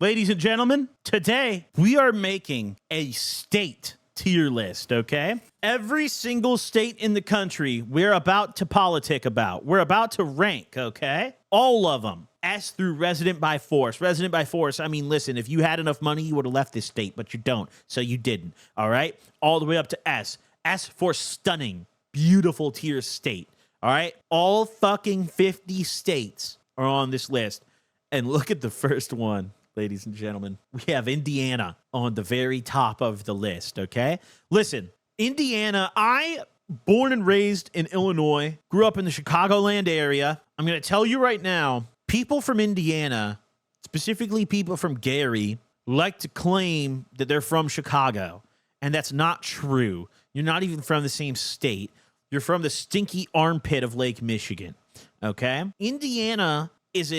Ladies and gentlemen, today we are making a state tier list, okay? Every single state in the country we're about to politic about. We're about to rank, okay? All of them. S through resident by force. Resident by force, I mean, listen, if you had enough money, you would have left this state, but you don't, so you didn't, all right? All the way up to S. S for stunning, beautiful tier state, all right? All fucking 50 states are on this list. And look at the first one. Ladies and gentlemen, we have Indiana on the very top of the list, okay? Listen, Indiana, I, born and raised in Illinois, grew up in the Chicagoland area. I'm going to tell you right now, people from Indiana, specifically people from Gary, like to claim that they're from Chicago, and that's not true. You're not even from the same state. You're from the stinky armpit of Lake Michigan, okay? Indiana is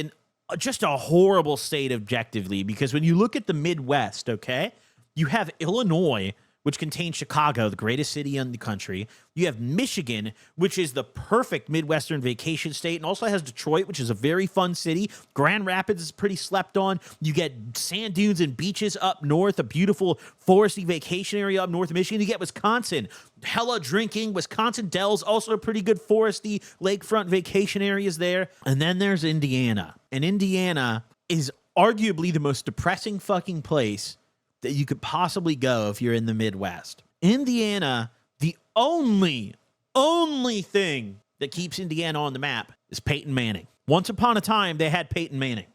just a horrible state objectively, because when you look at the Midwest, okay, you have Illinois, which contains Chicago, the greatest city in the country. You have Michigan, which is the perfect Midwestern vacation state, and also has Detroit, which is a very fun city. Grand Rapids is pretty slept on. You get sand dunes and beaches up north, a beautiful foresty vacation area up north of Michigan. You get Wisconsin, hella drinking. Wisconsin Dells, also a pretty good foresty lakefront vacation areas there. And then there's Indiana. And Indiana is arguably the most depressing fucking place that you could possibly go if you're in the Midwest. Indiana, the only thing that keeps Indiana on the map is Peyton Manning. Once upon a time, they had Peyton Manning,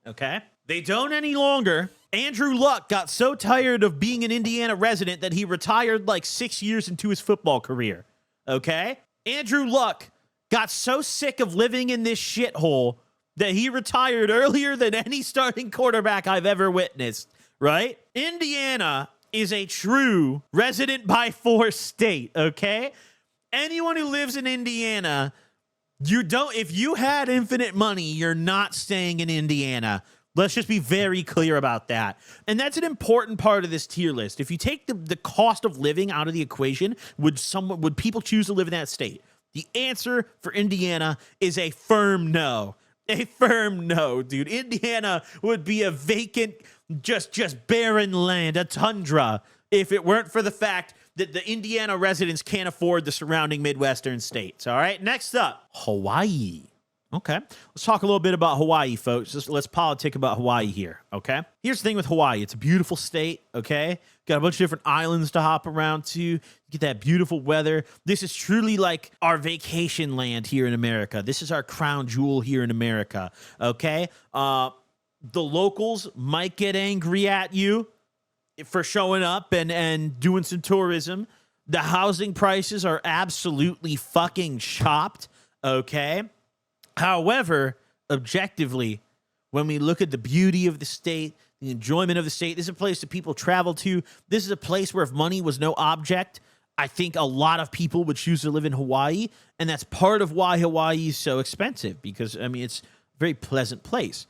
okay? They don't any longer. Andrew Luck got so tired of being an Indiana resident that he retired like 6 years into his football career, okay? Andrew Luck got so sick of living in this shithole that he retired earlier than any starting quarterback I've ever witnessed. Right? Indiana is a true resident by force state, okay? Anyone who lives in Indiana, if you had infinite money, you're not staying in Indiana. Let's just be very clear about that. And that's an important part of this tier list. If you take the cost of living out of the equation, would people choose to live in that state? The answer for Indiana is a firm no. A firm no, dude. Indiana would be a vacant, just barren land, a tundra, if it weren't for the fact that the Indiana residents can't afford the surrounding Midwestern states. All right, next up, Hawaii. Okay, let's talk a little bit about Hawaii, folks. Let's politic about Hawaii here, okay? Here's the thing with Hawaii. It's a beautiful state, okay? Got a bunch of different islands to hop around to. You get that beautiful weather. This is truly like our vacation land here in America. This is our crown jewel here in America, okay? The locals might get angry at you for showing up and doing some tourism. The housing prices are absolutely fucking chopped, okay? However, objectively, when we look at the beauty of the state, the enjoyment of the state, this is a place that people travel to. This is a place where if money was no object, I think a lot of people would choose to live in Hawaii. And that's part of why Hawaii is so expensive, because, I mean, it's a very pleasant place.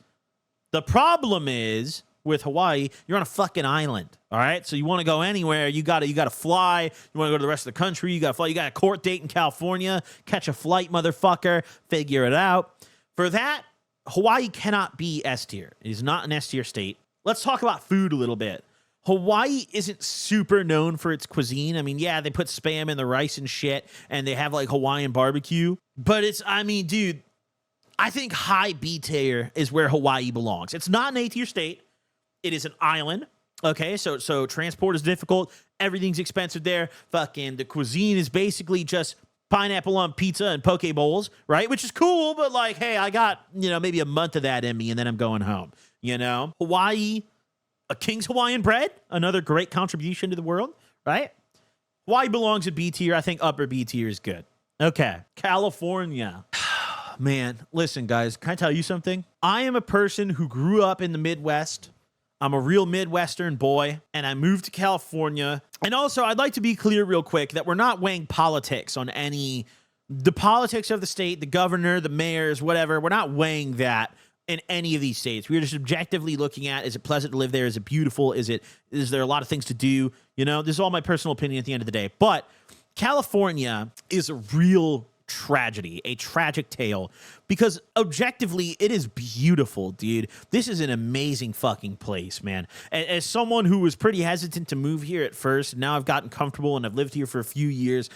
The problem is with Hawaii, you're on a fucking island, all right? So you want to go anywhere, you got to fly. You want to go to the rest of the country, you got to fly. You got a court date in California, catch a flight, motherfucker, figure it out. For that, Hawaii cannot be S tier. It is not an S tier state. Let's talk about food a little bit. Hawaii isn't super known for its cuisine. I mean, yeah, they put Spam in the rice and shit, and they have like Hawaiian barbecue. But I mean, dude, I think high B tier is where Hawaii belongs. It's not an A tier state. It is an island, okay? So transport is difficult. Everything's expensive there. Fucking the cuisine is basically just pineapple on pizza and poke bowls, right? Which is cool, but like, hey, I got, maybe a month of that in me, and then I'm going home, Hawaii, a King's Hawaiian bread, another great contribution to the world, right? Hawaii belongs at B tier. I think upper B tier is good. Okay, California. Man, listen, guys, can I tell you something? I am a person who grew up in the Midwest. I'm a real Midwestern boy, and I moved to California. And also, I'd like to be clear real quick that we're not weighing politics on the politics of the state, the governor, the mayors, whatever. We're not weighing that in any of these states. We're just objectively looking at, is it pleasant to live there? Is it beautiful? Is there a lot of things to do? This is all my personal opinion at the end of the day. But California is a real tragedy, a tragic tale, because objectively, it is beautiful, dude. This is an amazing fucking place, man. As someone who was pretty hesitant to move here at first, now I've gotten comfortable and I've lived here for a few years.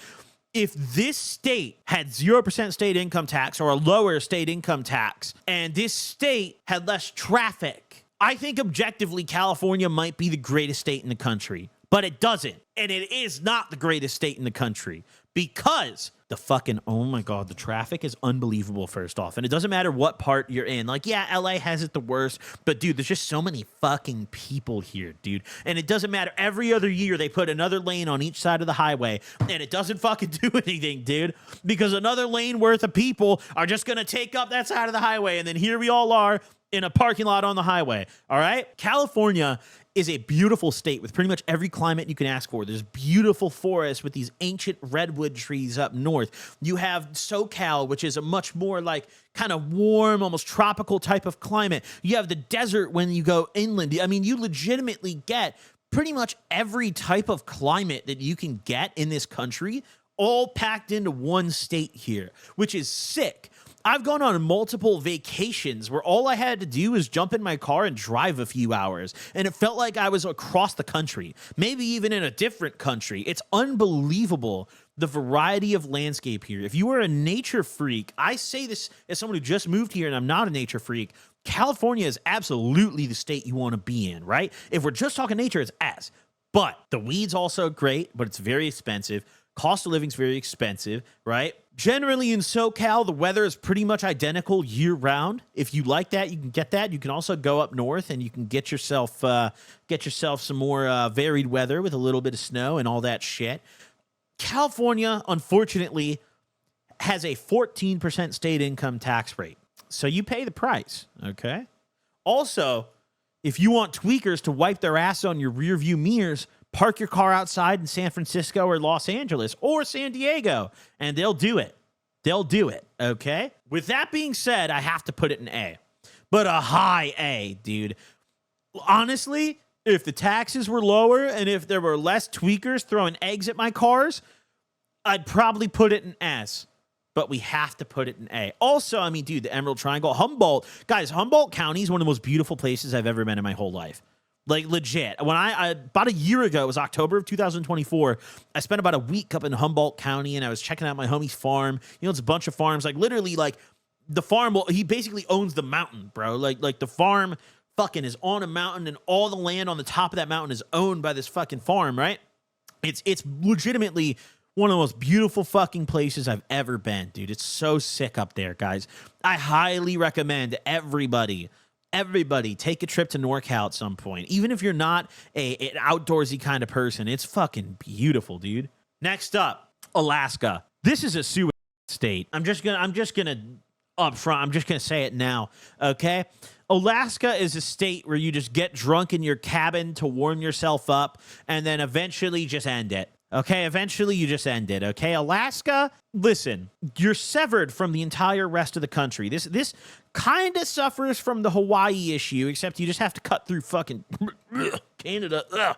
If this state had 0% state income tax or a lower state income tax, and this state had less traffic, I think objectively California might be the greatest state in the country. But it doesn't. And it is not the greatest state in the country because the fucking, oh my God, the traffic is unbelievable, first off. And it doesn't matter what part you're in. Like, yeah, LA has it the worst. But, dude, there's just so many fucking people here, dude. And it doesn't matter. Every other year, they put another lane on each side of the highway. And it doesn't fucking do anything, dude. Because another lane worth of people are just going to take up that side of the highway. And then here we all are in a parking lot on the highway. All right? California is a beautiful state with pretty much every climate you can ask for. There's beautiful forests with these ancient redwood trees up north. You have SoCal, which is a much more like kind of warm, almost tropical type of climate. You have the desert when you go inland. I mean, you legitimately get pretty much every type of climate that you can get in this country all packed into one state here, which is sick. I've gone on multiple vacations where all I had to do was jump in my car and drive a few hours, and it felt like I was across the country, maybe even in a different country. It's unbelievable, the variety of landscape here. If you are a nature freak, I say this as someone who just moved here and I'm not a nature freak, California is absolutely the state you want to be in, right? If we're just talking nature, it's ass. But the weed's also great, but it's very expensive. Cost of living's very expensive, right? Generally in SoCal, the weather is pretty much identical year round. If you like that, you can get that. You can also go up north and you can get yourself some more varied weather with a little bit of snow and all that shit. California, unfortunately, has a 14% state income tax rate. So you pay the price, okay? Also, if you want tweakers to wipe their ass on your rearview mirrors, park your car outside in San Francisco or Los Angeles or San Diego, and they'll do it. They'll do it, okay? With that being said, I have to put it in A. But a high A, dude. Honestly, if the taxes were lower and if there were less tweakers throwing eggs at my cars, I'd probably put it in S. But we have to put it in A. Also, I mean, dude, the Emerald Triangle, Humboldt. Guys, Humboldt County is one of the most beautiful places I've ever been in my whole life. Like, legit. When I about a year ago, it was October of 2024, I spent about a week up in Humboldt County, and I was checking out my homie's farm. You know, it's a bunch of farms. Like, literally, like, the farm, well, he basically owns the mountain, bro. Like the farm fucking is on a mountain, and all the land on the top of that mountain is owned by this fucking farm, right? It's legitimately one of the most beautiful fucking places I've ever been, dude. It's so sick up there, guys. I highly recommend everybody take a trip to NorCal at some point. Even if you're not an outdoorsy kind of person, it's fucking beautiful, dude. Next up, Alaska. This is a suicide state. I'm just gonna up front, I'm just gonna say it now, okay? Alaska is a state where you just get drunk in your cabin to warm yourself up and then eventually just end it. Okay, eventually you just end it, okay? Alaska, listen, you're severed from the entire rest of the country. This kind of suffers from the Hawaii issue, except you just have to cut through fucking Canada.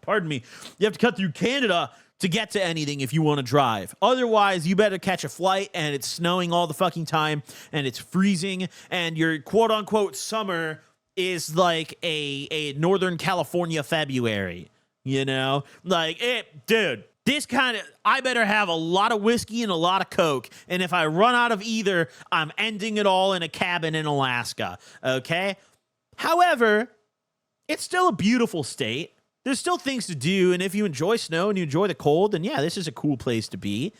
Pardon me. You have to cut through Canada to get to anything if you want to drive. Otherwise, you better catch a flight, and it's snowing all the fucking time, and it's freezing, and your quote-unquote summer is like a Northern California February. You know, like, dude, this kind of, I better have a lot of whiskey and a lot of Coke. And if I run out of either, I'm ending it all in a cabin in Alaska. Okay. However, it's still a beautiful state. There's still things to do. And if you enjoy snow and you enjoy the cold, then yeah, this is a cool place to be.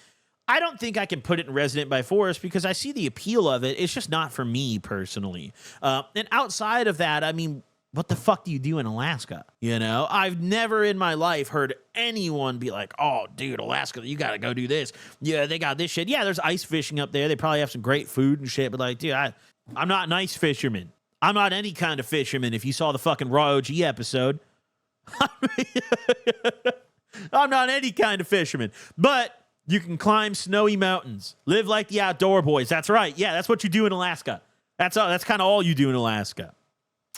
I don't think I can put it in Resident by Force because I see the appeal of it. It's just not for me personally. And outside of that, I mean, what the fuck do you do in Alaska? You know, I've never in my life heard anyone be like, oh, dude, Alaska, you got to go do this. Yeah, they got this shit. Yeah, there's ice fishing up there. They probably have some great food and shit. But like, dude, I'm not an ice fisherman. I'm not any kind of fisherman. If you saw the fucking Raw OG episode, I'm not any kind of fisherman. But you can climb snowy mountains, live like the outdoor boys. That's right. Yeah, that's what you do in Alaska. That's kind of all you do in Alaska.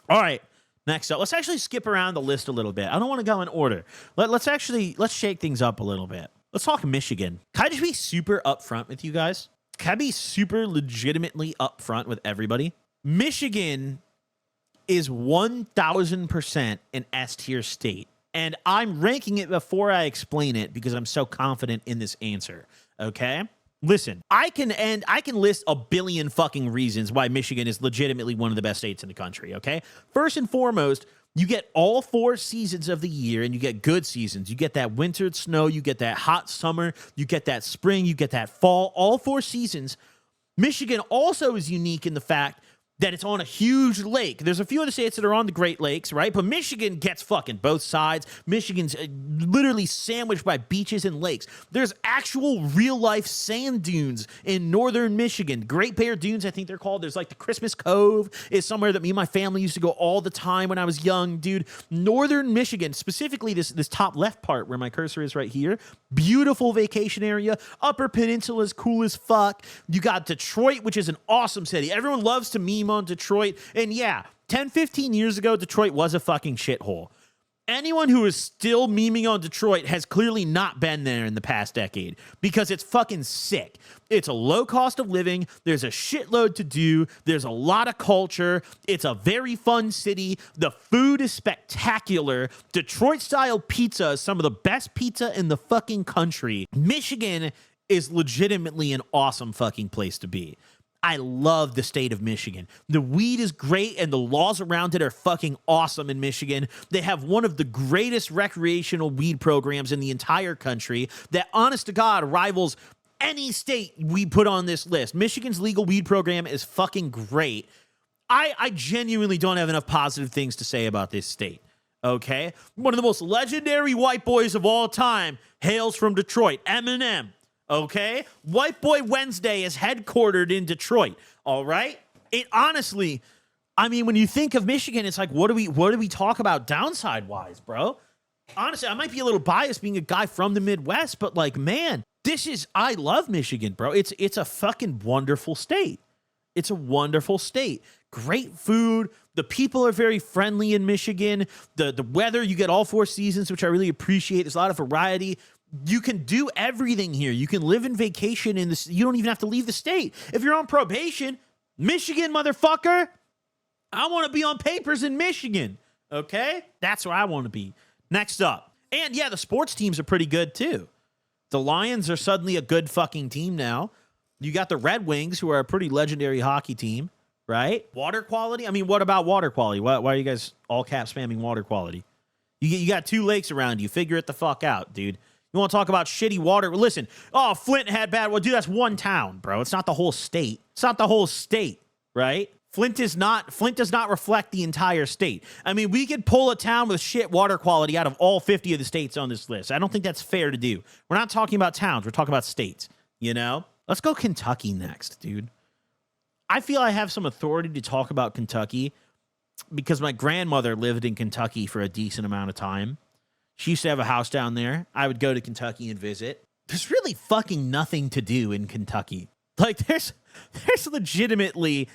All right. Next up, let's actually skip around the list a little bit. I don't want to go in order. Let's shake things up a little bit. Let's talk Michigan. Can I just be super upfront with you guys? Can I be super legitimately upfront with everybody? Michigan is 1,000% an S tier state. And I'm ranking it before I explain it because I'm so confident in this answer. Okay? Listen, I can list a billion fucking reasons why Michigan is legitimately one of the best states in the country, okay? First and foremost, you get all 4 seasons of the year, and you get good seasons. You get that winter snow, you get that hot summer, you get that spring, you get that fall, all 4 seasons. Michigan also is unique in the fact that it's on a huge lake. There's a few other states that are on the Great Lakes, right? But Michigan gets fucking both sides. Michigan's literally sandwiched by beaches and lakes. There's actual real-life sand dunes in northern Michigan. Great Bear Dunes, I think they're called. There's like the Christmas Cove is somewhere that me and my family used to go all the time when I was young, dude. Northern Michigan, specifically this top left part where my cursor is right here, beautiful vacation area. Upper Peninsula is cool as fuck. You got Detroit, which is an awesome city. Everyone loves to meme on Detroit. And yeah, 10, 15 years ago, Detroit was a fucking shithole. Anyone who is still memeing on Detroit has clearly not been there in the past decade because it's fucking sick. It's a low cost of living. There's a shitload to do. There's a lot of culture. It's a very fun city. The food is spectacular. Detroit-style pizza is some of the best pizza in the fucking country. Michigan is legitimately an awesome fucking place to be. I love the state of Michigan. The weed is great and the laws around it are fucking awesome in Michigan. They have one of the greatest recreational weed programs in the entire country that, honest to God, rivals any state we put on this list. Michigan's legal weed program is fucking great. I genuinely don't have enough positive things to say about this state. Okay? One of the most legendary white boys of all time hails from Detroit, Eminem. Okay? White Boy Wednesday is headquartered in Detroit. All right? It honestly, I mean, when you think of Michigan, it's like, what do we talk about downside wise, bro? Honestly, I might be a little biased being a guy from the Midwest, but like, man, I love Michigan, bro. It's a fucking wonderful state. It's a wonderful state. Great food. The people are very friendly in Michigan. The weather, you get all 4 seasons, which I really appreciate. There's a lot of variety. You can do everything here. You can live in vacation in this. You don't even have to leave the state. If you're on probation, Michigan, motherfucker, I want to be on papers in Michigan. Okay? That's where I want to be. Next up. And yeah, the sports teams are pretty good too. The Lions are suddenly a good fucking team now. You got the Red Wings, who are a pretty legendary hockey team, right? Water quality? I mean, what about water quality? Why are you guys all cap spamming water quality? You got 2 lakes around you. Figure it the fuck out, dude. You want to talk about shitty water? Listen, Flint had bad water. Dude, that's one town, bro. It's not the whole state. It's not the whole state, right? Flint does not reflect the entire state. I mean, we could pull a town with shit water quality out of all 50 of the states on this list. I don't think that's fair to do. We're not talking about towns. We're talking about states, you know? Let's go Kentucky next, dude. I feel I have some authority to talk about Kentucky because my grandmother lived in Kentucky for a decent amount of time. She used to have a house down there. I would go to Kentucky and visit. There's really fucking nothing to do in Kentucky. Like, there's legitimately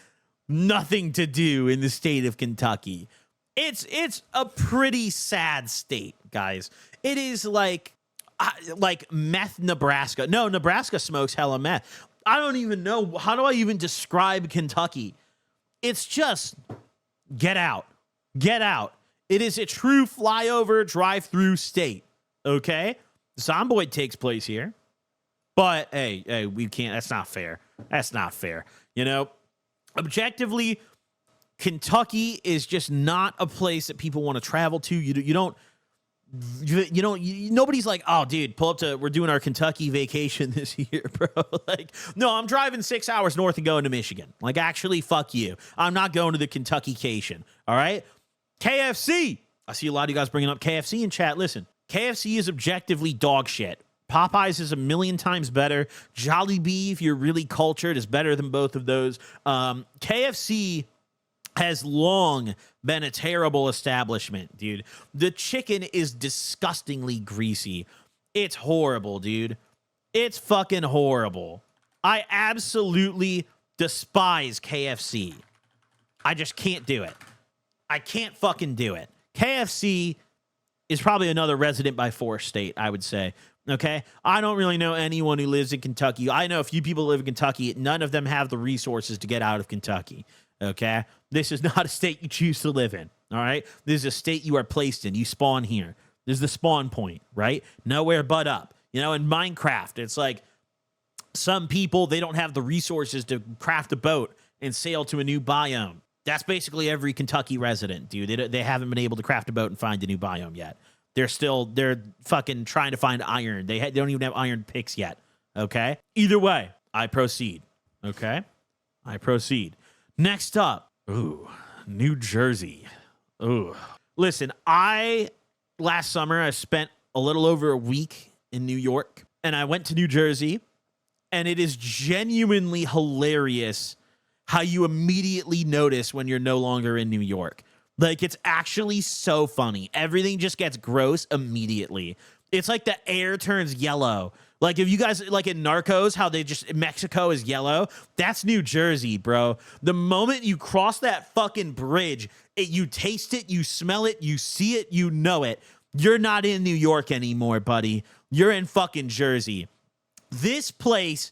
nothing to do in the state of Kentucky. It's a pretty sad state, guys. It is like meth Nebraska. No, Nebraska smokes hella meth. I don't even know. How do I even describe Kentucky? It's just get out. Get out. It is a true flyover drive-through state, okay? Zomboid takes place here. But, hey, we can't. That's not fair. That's not fair. You know, objectively, Kentucky is just not a place that people want to travel to. Nobody's like, oh, dude, pull up to, we're doing our Kentucky vacation this year, bro. Like, no, I'm driving 6 hours north and going to Michigan. Like, actually, fuck you. I'm not going to the Kentucky-cation, all right? KFC. I see a lot of you guys bringing up KFC in chat. Listen, KFC is objectively dog shit. Popeyes is a million times better. Jollibee, if you're really cultured, is better than both of those. KFC has long been a terrible establishment, dude. The chicken is disgustingly greasy. It's horrible, dude. It's fucking horrible. I absolutely despise KFC. I just can't do it. I can't fucking do it. KFC is probably another resident by force state, I would say. Okay. I don't really know anyone who lives in Kentucky. I know a few people live in Kentucky. None of them have the resources to get out of Kentucky. Okay. This is not a state you choose to live in. All right. This is a state you are placed in. You spawn here. This is the spawn point, right? Nowhere but up. You know, in Minecraft, it's like some people, they don't have the resources to craft a boat and sail to a new biome. That's basically every Kentucky resident, dude. They haven't been able to craft a boat and find a new biome yet. They're fucking trying to find iron. They don't even have iron picks yet. Okay. Either way, I proceed. Okay. I proceed. Next up. Ooh, New Jersey. Ooh. Listen, last summer, I spent a little over a week in New York, and I went to New Jersey, and it is genuinely hilarious how you immediately notice when you're no longer in New York. Like, it's actually so funny. Everything just gets gross immediately. It's like the air turns yellow. Like, if you guys, like in Narcos, how Mexico is yellow, that's New Jersey, bro. The moment you cross that fucking bridge, you taste it, you smell it, you see it, you know it. You're not in New York anymore, buddy. You're in fucking Jersey. This place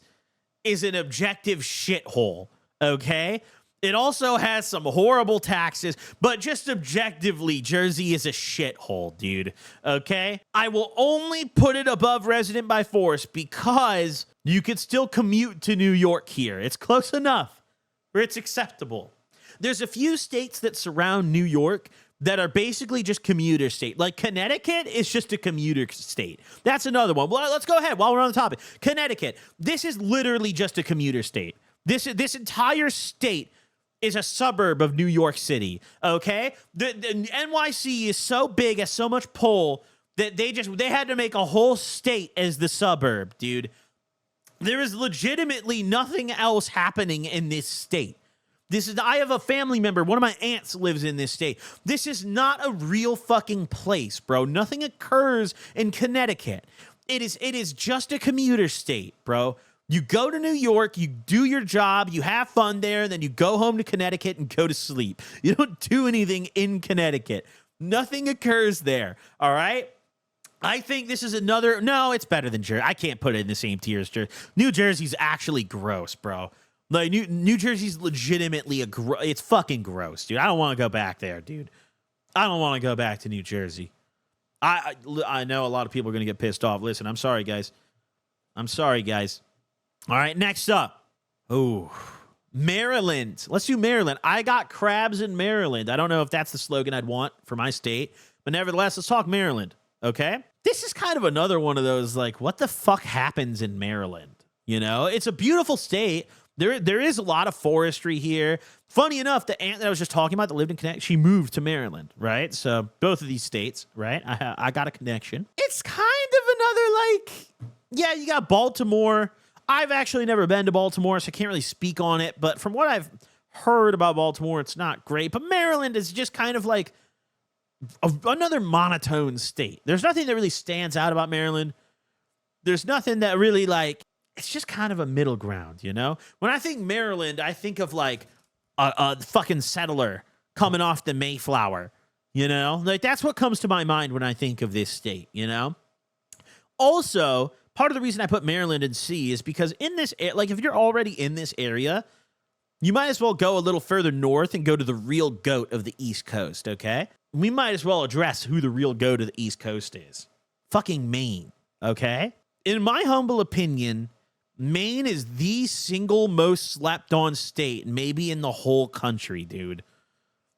is an objective shithole, okay? It also has some horrible taxes, but just objectively, Jersey is a shithole, dude, okay? I will only put it above resident by force because you could still commute to New York here. It's close enough where it's acceptable. There's a few states that surround New York that are basically just commuter state. Like Connecticut is just a commuter state. That's another one. Well, let's go ahead while we're on the topic. Connecticut, this is literally just a commuter state. This entire state is a suburb of New York City, okay? The NYC is so big, has so much pull, that they had to make a whole state as the suburb, dude. There is legitimately nothing else happening in this state. I have a family member, one of my aunts lives in this state. This is not a real fucking place, bro. Nothing occurs in Connecticut. It is just a commuter state, bro. You go to New York, you do your job, you have fun there, then you go home to Connecticut and go to sleep. You don't do anything in Connecticut. Nothing occurs there, all right? I think this is no, it's better than Jersey. I can't put it in the same tier as Jersey. New Jersey's actually gross, bro. Like, New Jersey's legitimately it's fucking gross, dude. I don't want to go back there, dude. I don't want to go back to New Jersey. I know a lot of people are going to get pissed off. Listen, I'm sorry, guys. All right, next up. Oh, Maryland. Let's do Maryland. I got crabs in Maryland. I don't know if that's the slogan I'd want for my state, but nevertheless, let's talk Maryland, okay? This is kind of another one of those, like, what the fuck happens in Maryland? You know, it's a beautiful state. There is a lot of forestry here. Funny enough, the aunt that I was just talking about that lived in Connecticut, she moved to Maryland, right? So both of these states, right? I got a connection. It's kind of another, like, yeah, you got Baltimore. I've actually never been to Baltimore, so I can't really speak on it. But from what I've heard about Baltimore, it's not great. But Maryland is just kind of like another monotone state. There's nothing that really stands out about Maryland. There's nothing that really, like, it's just kind of a middle ground, you know? When I think Maryland, I think of like a fucking settler coming off the Mayflower, you know? Like, that's what comes to my mind when I think of this state, you know? Also, part of the reason I put Maryland in C is because in this, like, if you're already in this area, you might as well go a little further north and go to the real goat of the East Coast, okay? We might as well address who the real goat of the East Coast is. Fucking Maine, okay? In my humble opinion, Maine is the single most slept on state, maybe in the whole country, dude.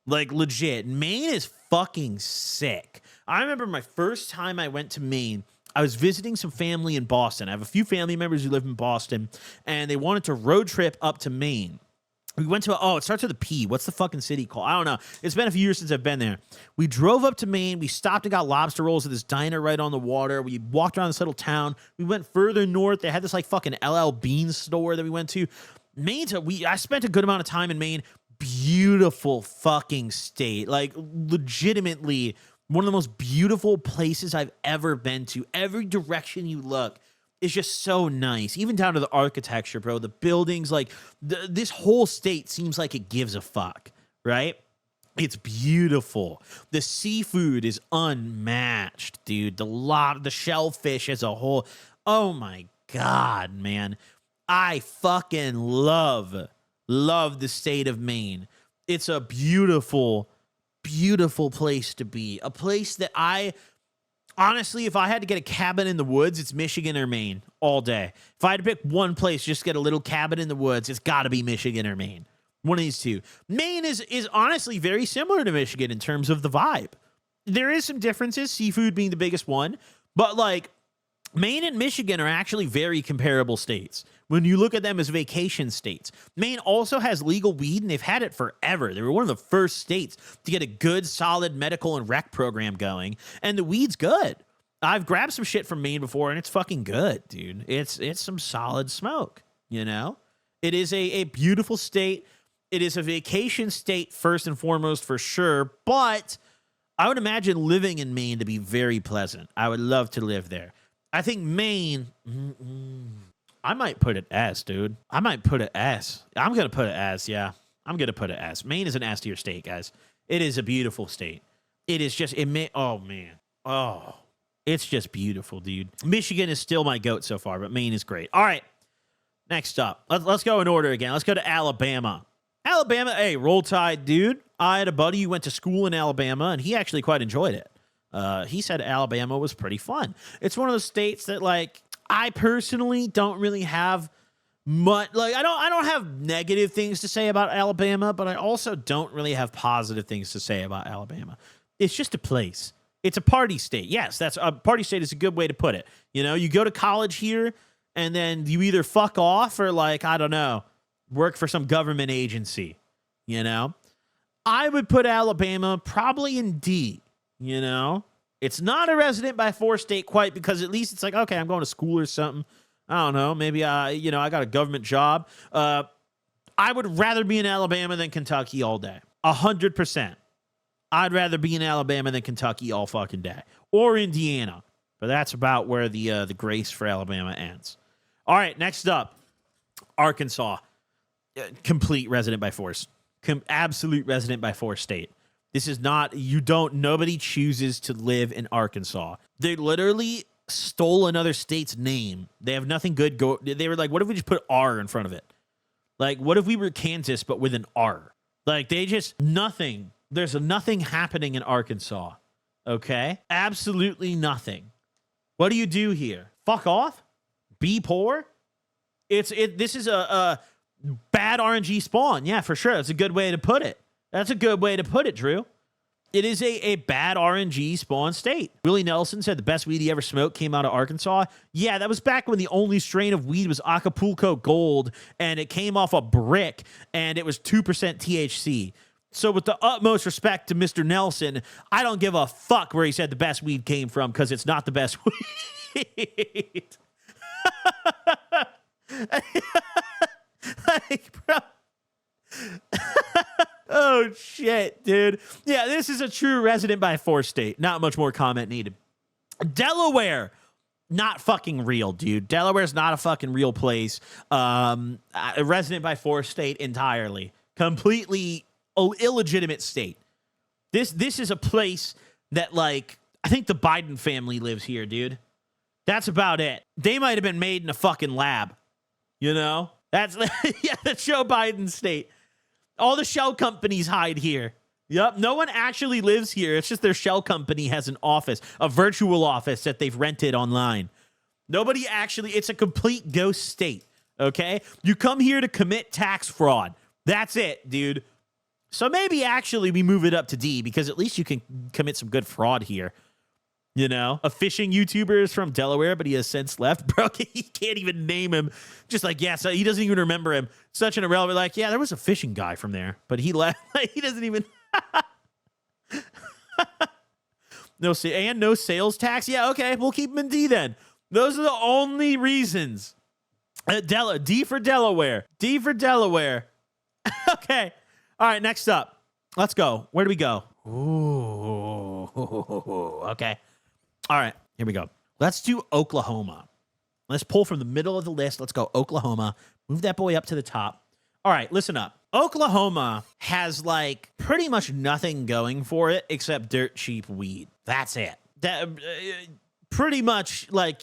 Like, legit. Maine is fucking sick. I remember my first time I went to Maine, I was visiting some family in Boston. I have a few family members who live in Boston, and they wanted to road trip up to Maine. We went to, it starts with a P. What's the fucking city called? I don't know. It's been a few years since I've been there. We drove up to Maine. We stopped and got lobster rolls at this diner right on the water. We walked around this little town. We went further north. They had this like fucking LL Bean store that we went to. I spent a good amount of time in Maine. Beautiful fucking state. Like, legitimately one of the most beautiful places I've ever been to. Every direction you look is just so nice, even down to the architecture, bro. The buildings, like, this whole state seems like it gives a fuck, right? It's beautiful. The seafood is unmatched, dude. The shellfish as a whole. Oh my God, man. I fucking love the state of Maine. It's a beautiful, beautiful place to be. A place that honestly, if I had to get a cabin in the woods, it's Michigan or Maine all day. If I had to pick one place, just get a little cabin in the woods, it's got to be Michigan or Maine. One of these two. Maine is honestly very similar to Michigan in terms of the vibe. There is some differences, seafood being the biggest one, but like Maine and Michigan are actually very comparable states when you look at them as vacation states. Maine also has legal weed, and they've had it forever. They were one of the first states to get a good, solid medical and rec program going, and the weed's good. I've grabbed some shit from Maine before, and it's fucking good, dude. It's some solid smoke, you know? It is a beautiful state. It is a vacation state first and foremost for sure, but I would imagine living in Maine to be very pleasant. I would love to live there. I think Maine, I might put it S, dude. I might put it S. I'm going to put it S, yeah. I'm going to put it S. Maine is an S tier state, guys. It is a beautiful state. It is just, oh, man. Oh, it's just beautiful, dude. Michigan is still my goat so far, but Maine is great. All right, next up. Let's go in order again. Let's go to Alabama. Alabama, hey, roll tide, dude. I had a buddy who went to school in Alabama, and he actually quite enjoyed it. He said Alabama was pretty fun. It's one of those states that, like, I personally don't really have much. Like, I don't have negative things to say about Alabama, but I also don't really have positive things to say about Alabama. It's just a place. It's a party state. Yes, that's a party state is a good way to put it. You know, you go to college here, and then you either fuck off or, like, I don't know, work for some government agency, you know? I would put Alabama probably in D, you know? It's not a resident by force state quite because at least it's like, okay, I'm going to school or something. I don't know. Maybe, I got a government job. I would rather be in Alabama than Kentucky all day. 100%. I'd rather be in Alabama than Kentucky all fucking day. Or Indiana. But that's about where the grace for Alabama ends. All right, next up, Arkansas. Complete resident by force. Absolute resident by force state. This is not, nobody chooses to live in Arkansas. They literally stole another state's name. They have nothing good they were like, what if we just put R in front of it? Like, what if we were Kansas, but with an R? Like, nothing. There's nothing happening in Arkansas. Okay? Absolutely nothing. What do you do here? Fuck off? Be poor? This is a bad RNG spawn. Yeah, for sure. That's a good way to put it. That's a good way to put it, Drew. It is a bad RNG spawn state. Willie Nelson said the best weed he ever smoked came out of Arkansas. Yeah, that was back when the only strain of weed was Acapulco Gold, and it came off a brick, and it was 2% THC. So with the utmost respect to Mr. Nelson, I don't give a fuck where he said the best weed came from, because it's not the best weed. Like, bro. Oh, shit, dude. Yeah, this is a true resident by force state. Not much more comment needed. Delaware. Not fucking real, dude. Delaware's not a fucking real place. A resident by force state entirely. Completely illegitimate state. This is a place that, like, I think the Biden family lives here, dude. That's about it. They might have been made in a fucking lab. You know? That's, yeah, the Joe Biden state. All the shell companies hide here. Yep. No one actually lives here. It's just their shell company has an office, a virtual office that they've rented online. Nobody actually, it's a complete ghost state. Okay. You come here to commit tax fraud. That's it, dude. So maybe actually we move it up to D because at least you can commit some good fraud here. You know, a fishing YouTuber is from Delaware, but he has since left. Bro, he can't even name him. Just like, yeah, so he doesn't even remember him. Such an irrelevant, like, yeah, there was a fishing guy from there, but he left. Like, he doesn't even. No sales tax. Yeah, okay, we'll keep him in D then. Those are the only reasons. D for Delaware. D for Delaware. Okay. All right, next up. Let's go. Where do we go? Ooh, okay. All right, here we go. Let's do Oklahoma. Let's pull from the middle of the list. Let's go Oklahoma. Move that boy up to the top. All right, listen up. Oklahoma has like pretty much nothing going for it except dirt cheap weed. That's it. That pretty much like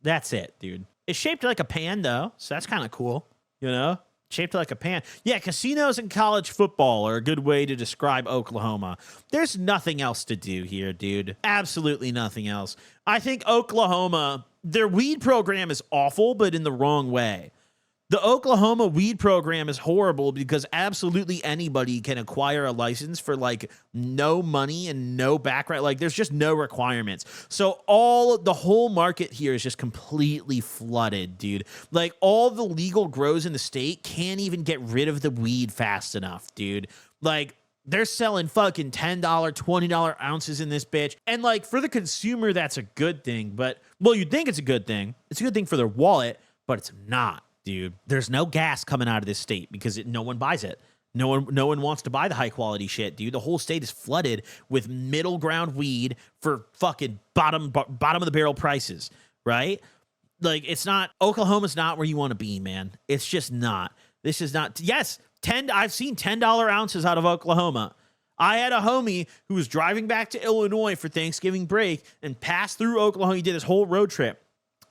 that's it, dude. It's shaped like a pan though, so that's kind of cool, you know? Shaped like a pan. Yeah, casinos and college football are a good way to describe Oklahoma. There's nothing else to do here, dude. Absolutely nothing else. I think Oklahoma, their weed program is awful, but in the wrong way. The Oklahoma weed program is horrible because absolutely anybody can acquire a license for like no money and no background. Like there's just no requirements. So the whole market here is just completely flooded, dude. Like all the legal grows in the state can't even get rid of the weed fast enough, dude. Like they're selling fucking $10, $20 ounces in this bitch. And like for the consumer, that's a good thing. But well, you'd think it's a good thing. It's a good thing for their wallet, but it's not. Dude, there's no gas coming out of this state because no one buys it. No one wants to buy the high quality shit, dude. The whole state is flooded with middle ground weed for fucking bottom of the barrel prices, right? Like Oklahoma's not where you want to be, man. It's just not. This is not. Yes, I've seen $10 ounces out of Oklahoma. I had a homie who was driving back to Illinois for Thanksgiving break and passed through Oklahoma. He did this whole road trip.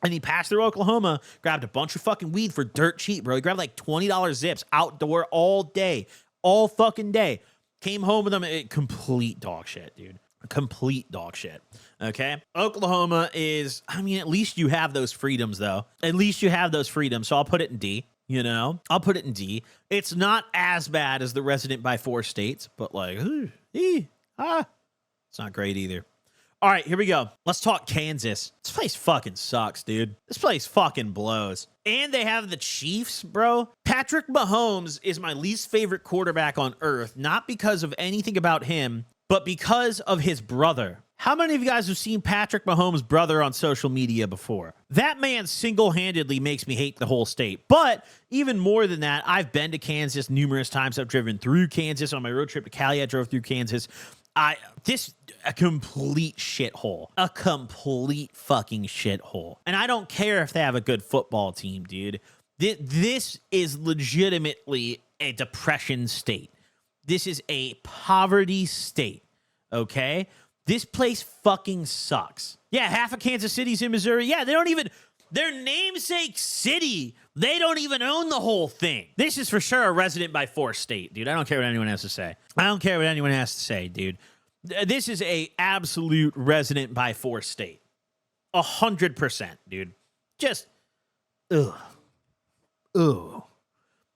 And he passed through Oklahoma, grabbed a bunch of fucking weed for dirt cheap, bro. He grabbed like $20 zips outdoor all day, all fucking day. Came home with them. Complete dog shit, dude. Complete dog shit. Okay? Oklahoma is, I mean, at least you have those freedoms, though. At least you have those freedoms. So I'll put it in D, you know? I'll put it in D. It's not as bad as the resident by 4 states, but like, it's not great either. All right, here we go. Let's talk Kansas. This place fucking sucks, dude. This place fucking blows. And they have the Chiefs, bro. Patrick Mahomes is my least favorite quarterback on earth, not because of anything about him, but because of his brother. How many of you guys have seen Patrick Mahomes' brother on social media before? That man single-handedly makes me hate the whole state. But even more than that, I've been to Kansas numerous times. I've driven through Kansas. On my road trip to Cali, I drove through Kansas. A complete shithole. A complete fucking shithole. And I don't care if they have a good football team, dude. This is legitimately a depression state. This is a poverty state, okay? This place fucking sucks. Yeah, half of Kansas City's in Missouri. Yeah, their namesake city, they don't even own the whole thing. This is for sure a resident by 4 state, dude. I don't care what anyone has to say. I don't care what anyone has to say, dude. This is a absolute resident by 4 state. 100%, dude. Just, ugh.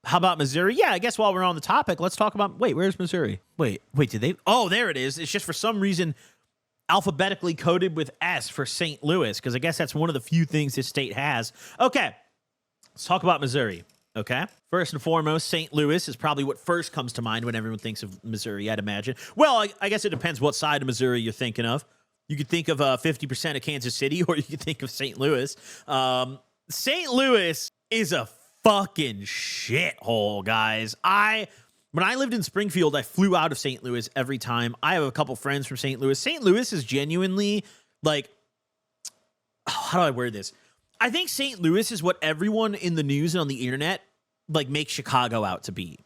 How about Missouri? Yeah, I guess while we're on the topic, let's talk about, where's Missouri? Wait, did they? Oh, there it is. It's just for some reason alphabetically coded with S for St. Louis, because I guess that's one of the few things this state has. Okay, let's talk about Missouri, okay? First and foremost, St. Louis is probably what first comes to mind when everyone thinks of Missouri, I'd imagine. Well, I guess it depends what side of Missouri you're thinking of. You could think of 50% of Kansas City, or you could think of St. Louis. St. Louis is a fucking shithole, guys. When I lived in Springfield, I flew out of St. Louis every time. I have a couple friends from St. Louis. St. Louis is genuinely, like, how do I word this? I think St. Louis is what everyone in the news and on the internet, like, makes Chicago out to be.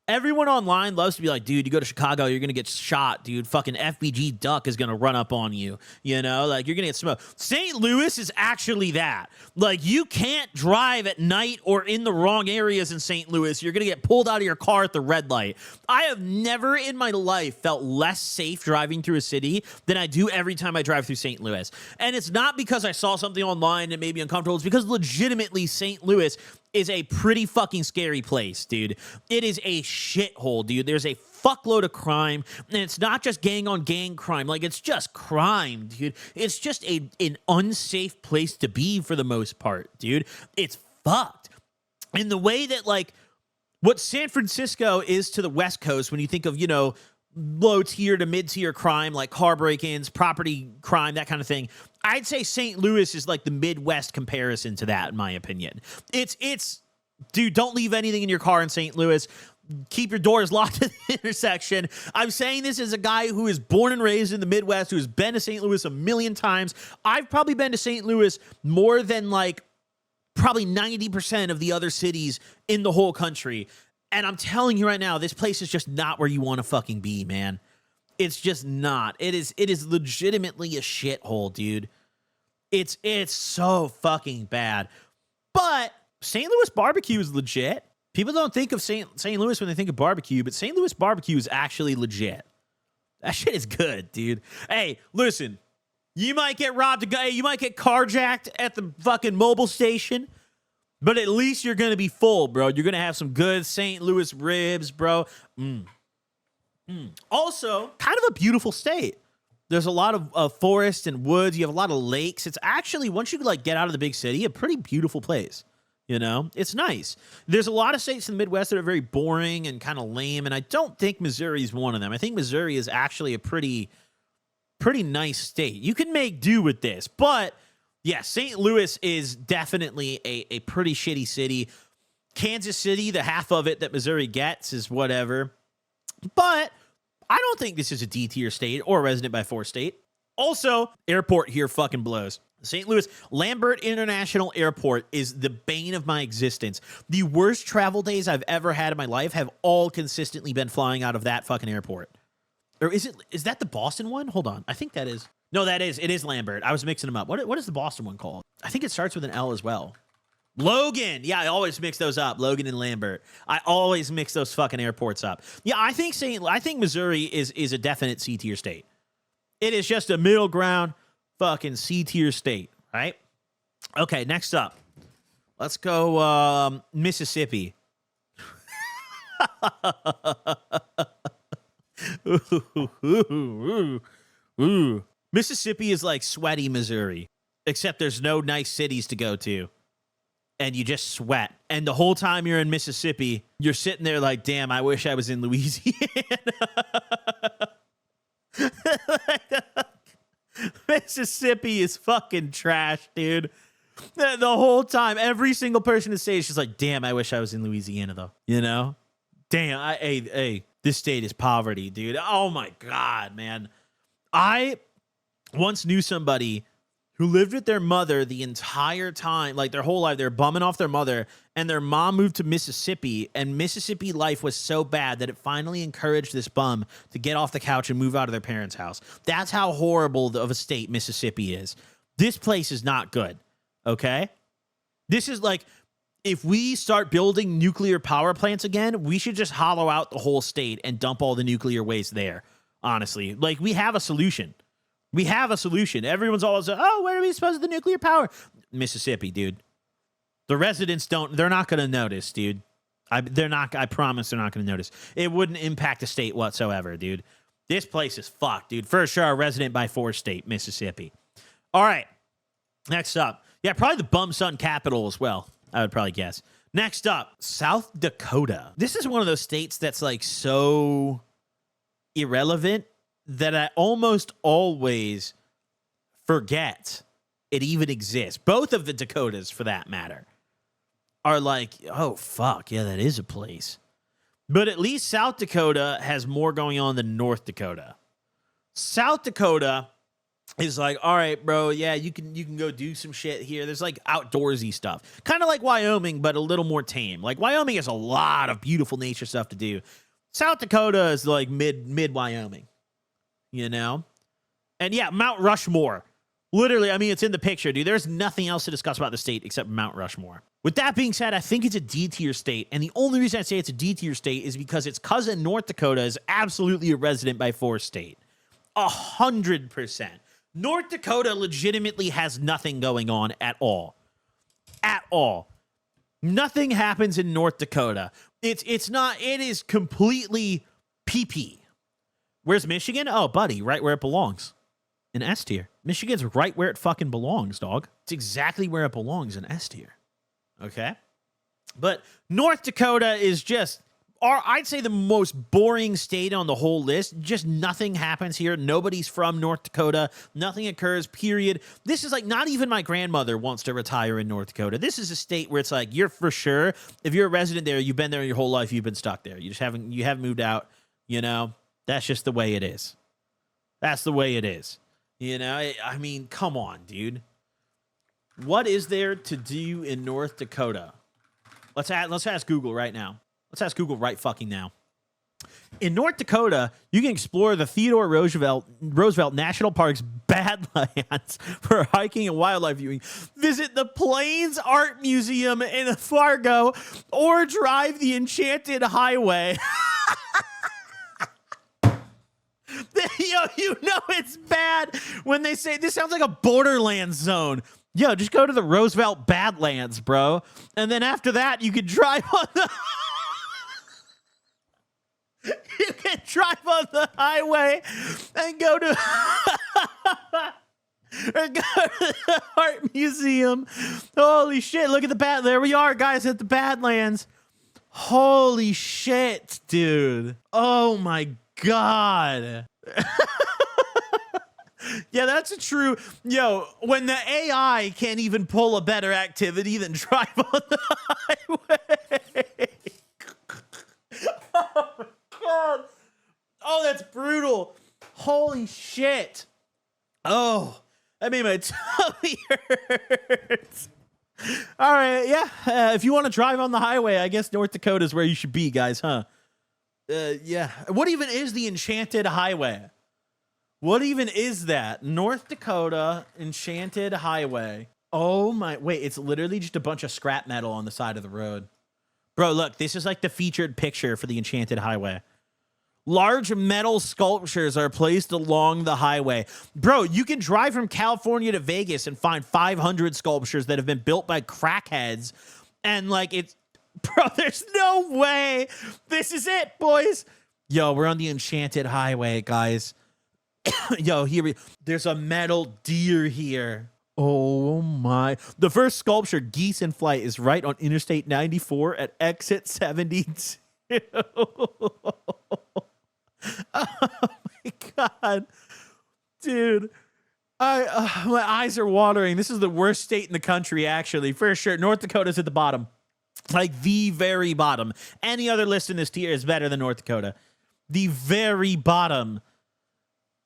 Everyone online loves to be like, dude, you go to Chicago, you're going to get shot, dude. Fucking FBG Duck is going to run up on you. You know, like, you're going to get smoked. St. Louis is actually that. Like, you can't drive at night or in the wrong areas in St. Louis. You're going to get pulled out of your car at the red light. I have never in my life felt less safe driving through a city than I do every time I drive through St. Louis. And it's not because I saw something online that made me uncomfortable. It's because legitimately St. Louis is a pretty fucking scary place, dude. It is a shithole, dude. There's a fuckload of crime, and it's not just gang on gang crime. Like, it's just crime, dude. It's just an unsafe place to be for the most part, dude. It's fucked. In the way that, like, what San Francisco is to the West Coast when you think of, you know, low tier to mid tier crime, like car break-ins, property crime, that kind of thing. I'd say St. Louis is like the Midwest comparison to that, in my opinion. It's, dude, don't leave anything in your car in St. Louis. Keep your doors locked at the intersection. I'm saying this as a guy who is born and raised in the Midwest, who has been to St. Louis a million times. I've probably been to St. Louis more than, like, probably 90% of the other cities in the whole country. And I'm telling you right now, this place is just not where you want to fucking be, man. It's just not. It is legitimately a shithole, dude. It's so fucking bad. But St. Louis barbecue is legit. People don't think of St. Louis when they think of barbecue, but St. Louis barbecue is actually legit. That shit is good, dude. Hey, listen, you might get robbed, you might get carjacked at the fucking mobile station, but at least you're going to be full, bro. You're going to have some good St. Louis ribs, bro. Also, kind of a beautiful state. There's a lot of forests and woods. You have a lot of lakes. It's actually, once you like get out of the big city, a pretty beautiful place. You know, it's nice. There's a lot of states in the Midwest that are very boring and kind of lame, and I don't think Missouri is one of them. I think Missouri is actually a pretty nice state. You can make do with this, but yeah, St. Louis is definitely a pretty shitty city. Kansas City, the half of it that Missouri gets is whatever. But I don't think this is a D tier state or a resident by 4 state. Also, airport here fucking blows. St. Louis Lambert International Airport is the bane of my existence. The worst travel days I've ever had in my life have all consistently been flying out of that fucking airport. Or is that the Boston one? Hold on. I think that is. No, it is Lambert. I was mixing them up. What is the Boston one called? I think it starts with an L as well. Logan. Yeah, I always mix those up. Logan and Lambert. I always mix those fucking airports up. Yeah, I think Missouri is a definite C tier state. It is just a middle ground fucking C tier state, right? Okay, next up. Let's go Mississippi. Ooh. Mississippi is like sweaty Missouri, except there's no nice cities to go to. And you just sweat. And the whole time you're in Mississippi, you're sitting there like, damn, I wish I was in Louisiana. Mississippi is fucking trash, dude. The whole time, every single person to say is just like, damn, I wish I was in Louisiana, though. You know? Damn, hey, this state is poverty, dude. Oh, my God, man. I once knew somebody who lived with their mother the entire time, like their whole life. They're bumming off their mother, and their mom moved to Mississippi, and Mississippi life was so bad that it finally encouraged this bum to get off the couch and move out of their parents' house. That's how horrible of a state Mississippi is. This place is not good, okay? This is like, if we start building nuclear power plants again, we should just hollow out the whole state and dump all the nuclear waste there, honestly. Like, we have a solution. We have a solution. Everyone's always like, oh, where are we supposed to the nuclear power? Mississippi, dude. The residents they're not going to notice, dude. I promise they're not going to notice. It wouldn't impact the state whatsoever, dude. This place is fucked, dude. For sure, a resident by 4 state, Mississippi. All right. Next up. Yeah, probably the bum son capital as well, I would probably guess. Next up, South Dakota. This is one of those states that's like so irrelevant that I almost always forget it even exists. Both of the Dakotas, for that matter, are like, oh, fuck, yeah, that is a place. But at least South Dakota has more going on than North Dakota. South Dakota is like, all right, bro, yeah, you can go do some shit here. There's like outdoorsy stuff. Kind of like Wyoming, but a little more tame. Like Wyoming has a lot of beautiful nature stuff to do. South Dakota is like mid Wyoming. You know? And yeah, Mount Rushmore. Literally, I mean, it's in the picture, dude. There's nothing else to discuss about the state except Mount Rushmore. With that being said, I think it's a D tier state. And the only reason I say it's a D tier state is because its cousin, North Dakota, is absolutely a resident by 4 state. 100%. North Dakota legitimately has nothing going on at all. At all. Nothing happens in North Dakota. It is completely pee-pee. Where's Michigan? Oh, buddy, right where it belongs. In S tier. Michigan's right where it fucking belongs, dog. It's exactly where it belongs in S tier. Okay? But North Dakota is just, I'd say, the most boring state on the whole list. Just nothing happens here. Nobody's from North Dakota. Nothing occurs, period. This is like, not even my grandmother wants to retire in North Dakota. This is a state where it's like, you're for sure, if you're a resident there, you've been there your whole life, you've been stuck there. You haven't moved out, you know? That's just the way it is. That's the way it is. You know, I mean, come on, dude. What is there to do in North Dakota? Let's ask Google right now. Let's ask Google right fucking now. In North Dakota, you can explore the Theodore Roosevelt National Park's Badlands for hiking and wildlife viewing. Visit the Plains Art Museum in Fargo or drive the Enchanted Highway. Yo, you know it's bad when they say this sounds like a Borderlands zone. Yo, just go to the Roosevelt Badlands, bro. And then after that, you could drive on the... You can drive on the highway and go to or go to the art museum. Holy shit, look at the there we are, guys, at the Badlands. Holy shit, dude. Oh my God. Yeah, that's a true. Yo, when the AI can't even pull a better activity than drive on the highway. Oh my God. Oh, that's brutal. Holy shit. Oh, that made my tummy hurt. All right, yeah. If you want to drive on the highway, I guess North Dakota is where you should be, guys, huh? Yeah. What even is the Enchanted Highway? What even is that? North Dakota Enchanted Highway. Oh my, wait, it's literally just a bunch of scrap metal on the side of the road. Bro, look, this is like the featured picture for the Enchanted Highway. Large metal sculptures are placed along the highway. Bro, you can drive from California to Vegas and find 500 sculptures that have been built by crackheads. And like, it's, bro, there's no way. This is it, boys. Yo, we're on the Enchanted Highway, guys. Yo, there's a metal deer here. Oh my. The first sculpture, Geese in Flight, is right on Interstate 94 at exit 72. Oh my God. Dude. My eyes are watering. This is the worst state in the country, actually, for sure. North Dakota's at the bottom. Like the very bottom. Any other list in this tier is better than North Dakota. The very bottom.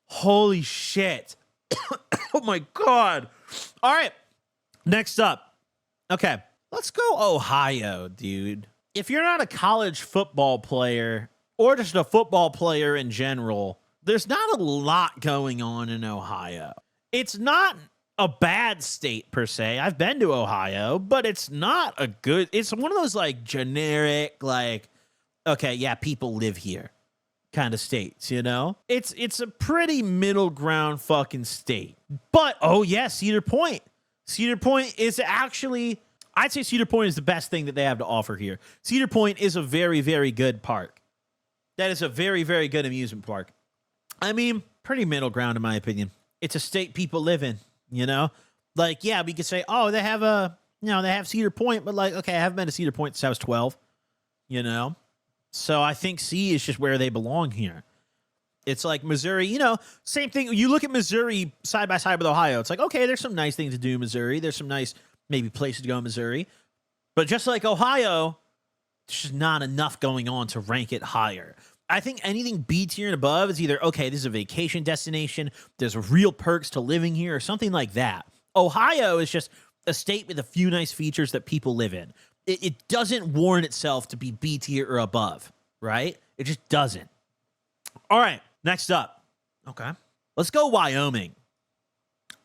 Holy shit. Oh my God. All right. Next up. Okay. Let's go Ohio, dude. If you're not a college football player or just a football player in general, there's not a lot going on in Ohio. It's not a bad state per se. I've been to Ohio, but it's not a good, it's one of those like generic, like, okay, yeah, people live here kind of states, you know? It's a pretty middle ground fucking state. But, oh yeah, Cedar Point. Cedar Point is actually, I'd say Cedar Point is the best thing that they have to offer here. Cedar Point is a very, very good park. That is a very, very good amusement park. I mean, pretty middle ground in my opinion. It's a state people live in, you know? Like, yeah, we could say, oh, they have they have Cedar Point, but like, okay, I haven't been to Cedar Point since I was 12, you know? So I think C is just where they belong here. It's like Missouri, you know, same thing. You look at Missouri side by side with Ohio. It's like, okay, there's some nice things to do in Missouri. There's some nice maybe places to go in Missouri. But just like Ohio, there's just not enough going on to rank it higher. I think anything B tier and above is either, okay, this is a vacation destination, there's real perks to living here, or something like that. Ohio is just a state with a few nice features that people live in. It doesn't warrant itself to be B tier or above, right? It just doesn't. All right, next up. Okay. Let's go Wyoming.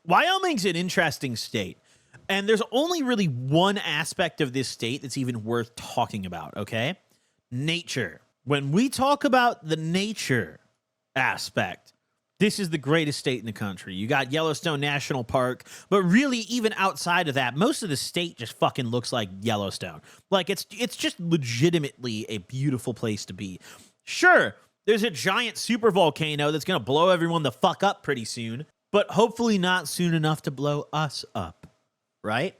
Wyoming's an interesting state, and there's only really one aspect of this state that's even worth talking about, okay? Nature. When we talk about the nature aspect, this is the greatest state in the country. You got Yellowstone National Park, but really even outside of that, most of the state just fucking looks like Yellowstone. Like it's just legitimately a beautiful place to be. Sure, there's a giant super volcano that's going to blow everyone the fuck up pretty soon, but hopefully not soon enough to blow us up, right?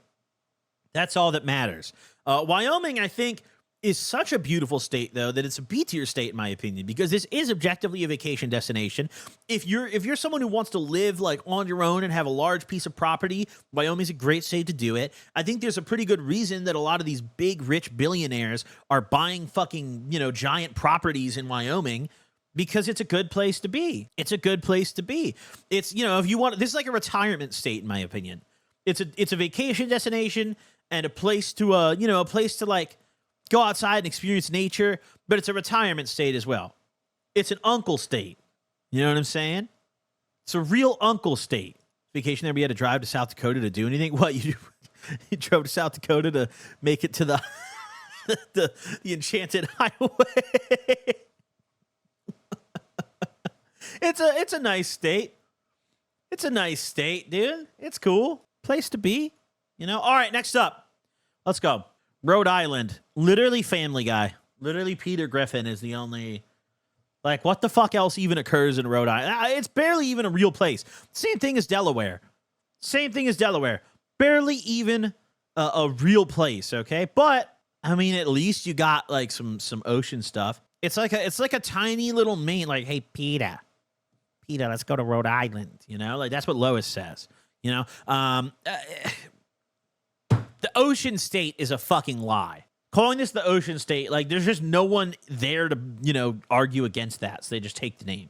That's all that matters. Wyoming, I think, is such a beautiful state, though, that it's a B-tier state, in my opinion, because this is objectively a vacation destination. If you're someone who wants to live like on your own and have a large piece of property, Wyoming's a great state to do it. I think there's a pretty good reason that a lot of these big, rich billionaires are buying fucking, giant properties in Wyoming, because it's a good place to be. It's a good place to be. It's, if you want, this is like a retirement state, in my opinion. It's a vacation destination and a place to, like, go outside and experience nature, but it's a retirement state as well. It's an uncle state. You know what I'm saying? It's a real uncle state. Vacation there, we had to drive to South Dakota to do anything. What, you drove to South Dakota to make it to the the enchanted highway? It's a nice state. It's a nice state, dude. It's cool. Place to be. You know? All right, next up. Let's go. Rhode Island. Literally Family Guy. Literally Peter Griffin is the only... Like, what the fuck else even occurs in Rhode Island? It's barely even a real place. Same thing as Delaware. Same thing as Delaware. Barely even a real place, okay? But, I mean, at least you got, like, some ocean stuff. It's like a tiny little Maine. Like, hey, Peter, let's go to Rhode Island. You know? Like, that's what Lois says. You know? The ocean state is a fucking lie. Calling this the ocean state, like, there's just no one there to, you know, argue against that. So they just take the name.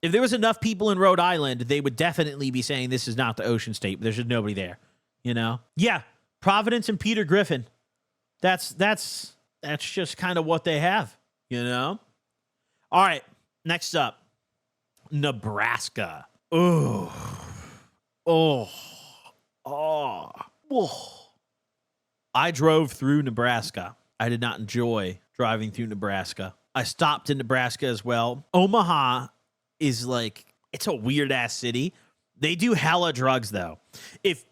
If there was enough people in Rhode Island, they would definitely be saying this is not the ocean state, but there's just nobody there, you know? Yeah, Providence and Peter Griffin. That's just kind of what they have, you know? All right, next up, Nebraska. Oh. I drove through Nebraska. I did not enjoy driving through Nebraska. I stopped in Nebraska as well. Omaha is like, it's a weird ass city. They do hella drugs though. If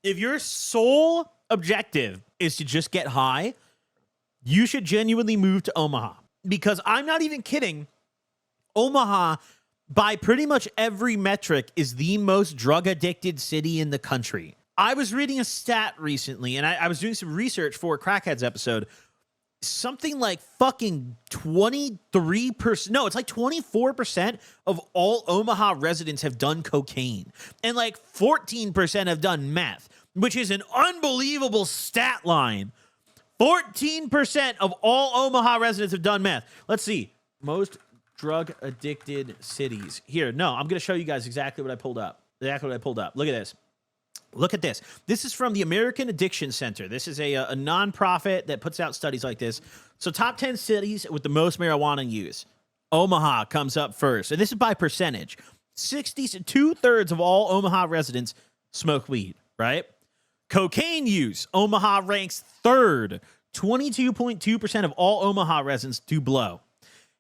your sole objective is to just get high, you should genuinely move to Omaha. Because I'm not even kidding. Omaha, by pretty much every metric, is the most drug addicted city in the country. I was reading a stat recently, and I was doing some research for a Crackheads episode. Something like fucking 23%. No, it's like 24% of all Omaha residents have done cocaine. And like 14% have done meth, which is an unbelievable stat line. 14% of all Omaha residents have done meth. Let's see. Most drug addicted cities. Here, no, I'm going to show you guys exactly what I pulled up. Look at this. Look at this. This is from the American Addiction Center. This is a nonprofit that puts out studies like this. So top 10 cities with the most marijuana use. Omaha comes up first. And this is by percentage. 2/3 of all Omaha residents smoke weed, right? Cocaine use. Omaha ranks third. 22.2% of all Omaha residents do blow.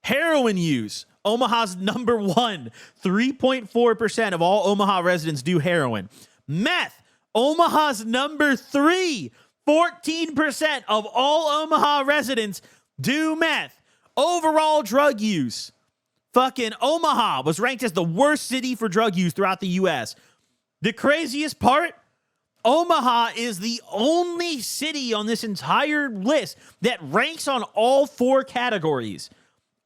Heroin use. Omaha's number one. 3.4% of all Omaha residents do heroin. Meth. Omaha's number 3. 14% of all Omaha residents do meth. Overall drug use. Fucking Omaha was ranked as the worst city for drug use throughout the U.S. The craziest part, Omaha is the only city on this entire list that ranks on all 4 categories.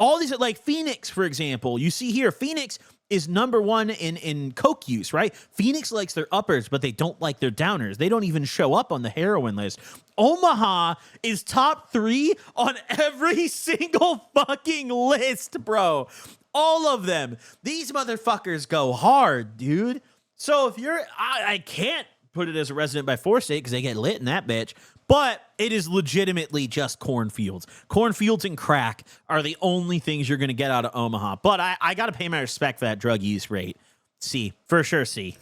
All these, like Phoenix, for example. You see here, Phoenix is number 1 in coke use, right? Phoenix likes their uppers, but they don't like their downers. They don't even show up on the heroin list. Omaha is top 3 on every single fucking list, bro. All of them. These motherfuckers go hard, dude. So if you're, I can't put it as a resident by 4 state because they get lit in that bitch. But it is legitimately just cornfields. Cornfields and crack are the only things you're going to get out of Omaha. But I got to pay my respect for that drug use rate. C, for sure, C.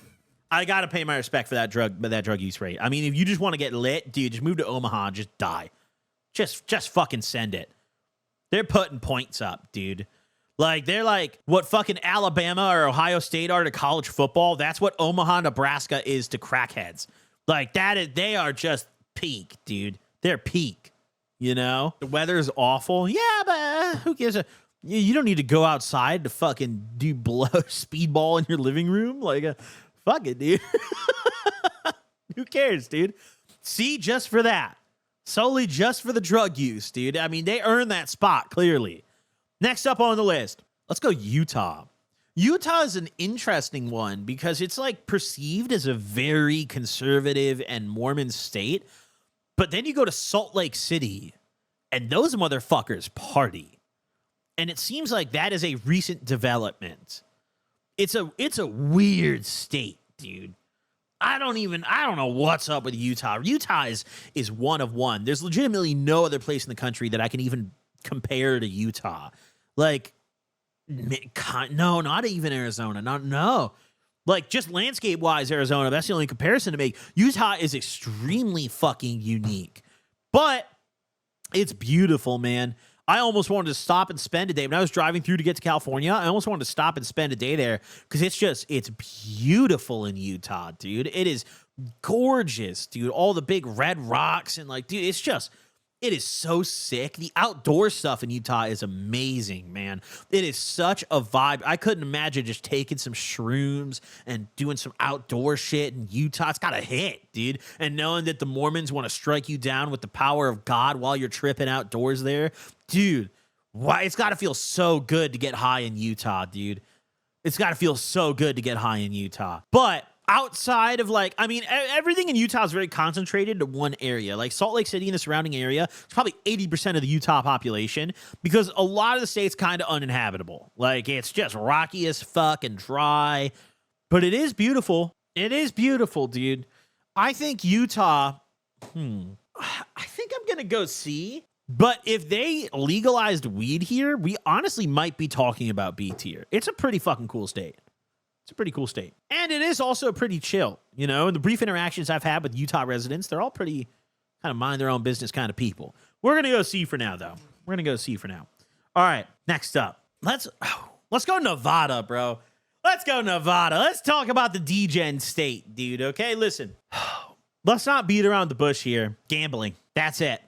I got to pay my respect for that drug use rate. I mean, if you just want to get lit, dude, just move to Omaha and just die. Just fucking send it. They're putting points up, dude. Like, they're like what fucking Alabama or Ohio State are to college football. That's what Omaha, Nebraska is to crackheads. Like, they are just peak, dude. They're peak, you know? The weather's awful. Yeah, but who gives a... You don't need to go outside to fucking do speedball in your living room. Like, fuck it, dude. Who cares, dude? See, just for that. Solely just for the drug use, dude. I mean, they earned that spot, clearly. Next up on the list, let's go Utah. Utah is an interesting one because it's like perceived as a very conservative and Mormon state. But then you go to Salt Lake City and those motherfuckers party. And it seems like that is a recent development. It's a weird state, dude. I don't know what's up with Utah. Utah is one of one. There's legitimately no other place in the country that I can even compare to Utah. Like, no, not even Arizona. No. Like, just landscape-wise, Arizona, that's the only comparison to make. Utah is extremely fucking unique. But it's beautiful, man. I almost wanted to stop and spend a day. When I was driving through to get to California, I almost wanted to stop and spend a day there because it's beautiful in Utah, dude. It is gorgeous, dude. All the big red rocks and like, dude, it is so sick. The outdoor stuff in Utah is amazing, man. It is such a vibe. I couldn't imagine just taking some shrooms and doing some outdoor shit in Utah. It's got a hit, dude. And knowing that the Mormons want to strike you down with the power of God while you're tripping outdoors there, dude, why? It's got to feel so good to get high in Utah, dude. It's got to feel so good to get high in Utah. But outside of like, I mean, everything in Utah is very concentrated to one area. Like Salt Lake City and the surrounding area, it's probably 80% of the Utah population because a lot of the state's kind of uninhabitable. Like it's just rocky as fuck and dry, but it is beautiful. It is beautiful, dude. I think Utah, I think I'm going to go see. But if they legalized weed here, we honestly might be talking about B tier. It's a pretty fucking cool state. It's a pretty cool state. And it is also pretty chill, you know? And the brief interactions I've had with Utah residents, they're all pretty kind of mind their own business kind of people. We're going to go see for now, though. We're going to go see for now. All right, next up. Let's go Nevada, bro. Let's go Nevada. Let's talk about the DGen state, dude, okay? Listen, let's not beat around the bush here. Gambling. That's it.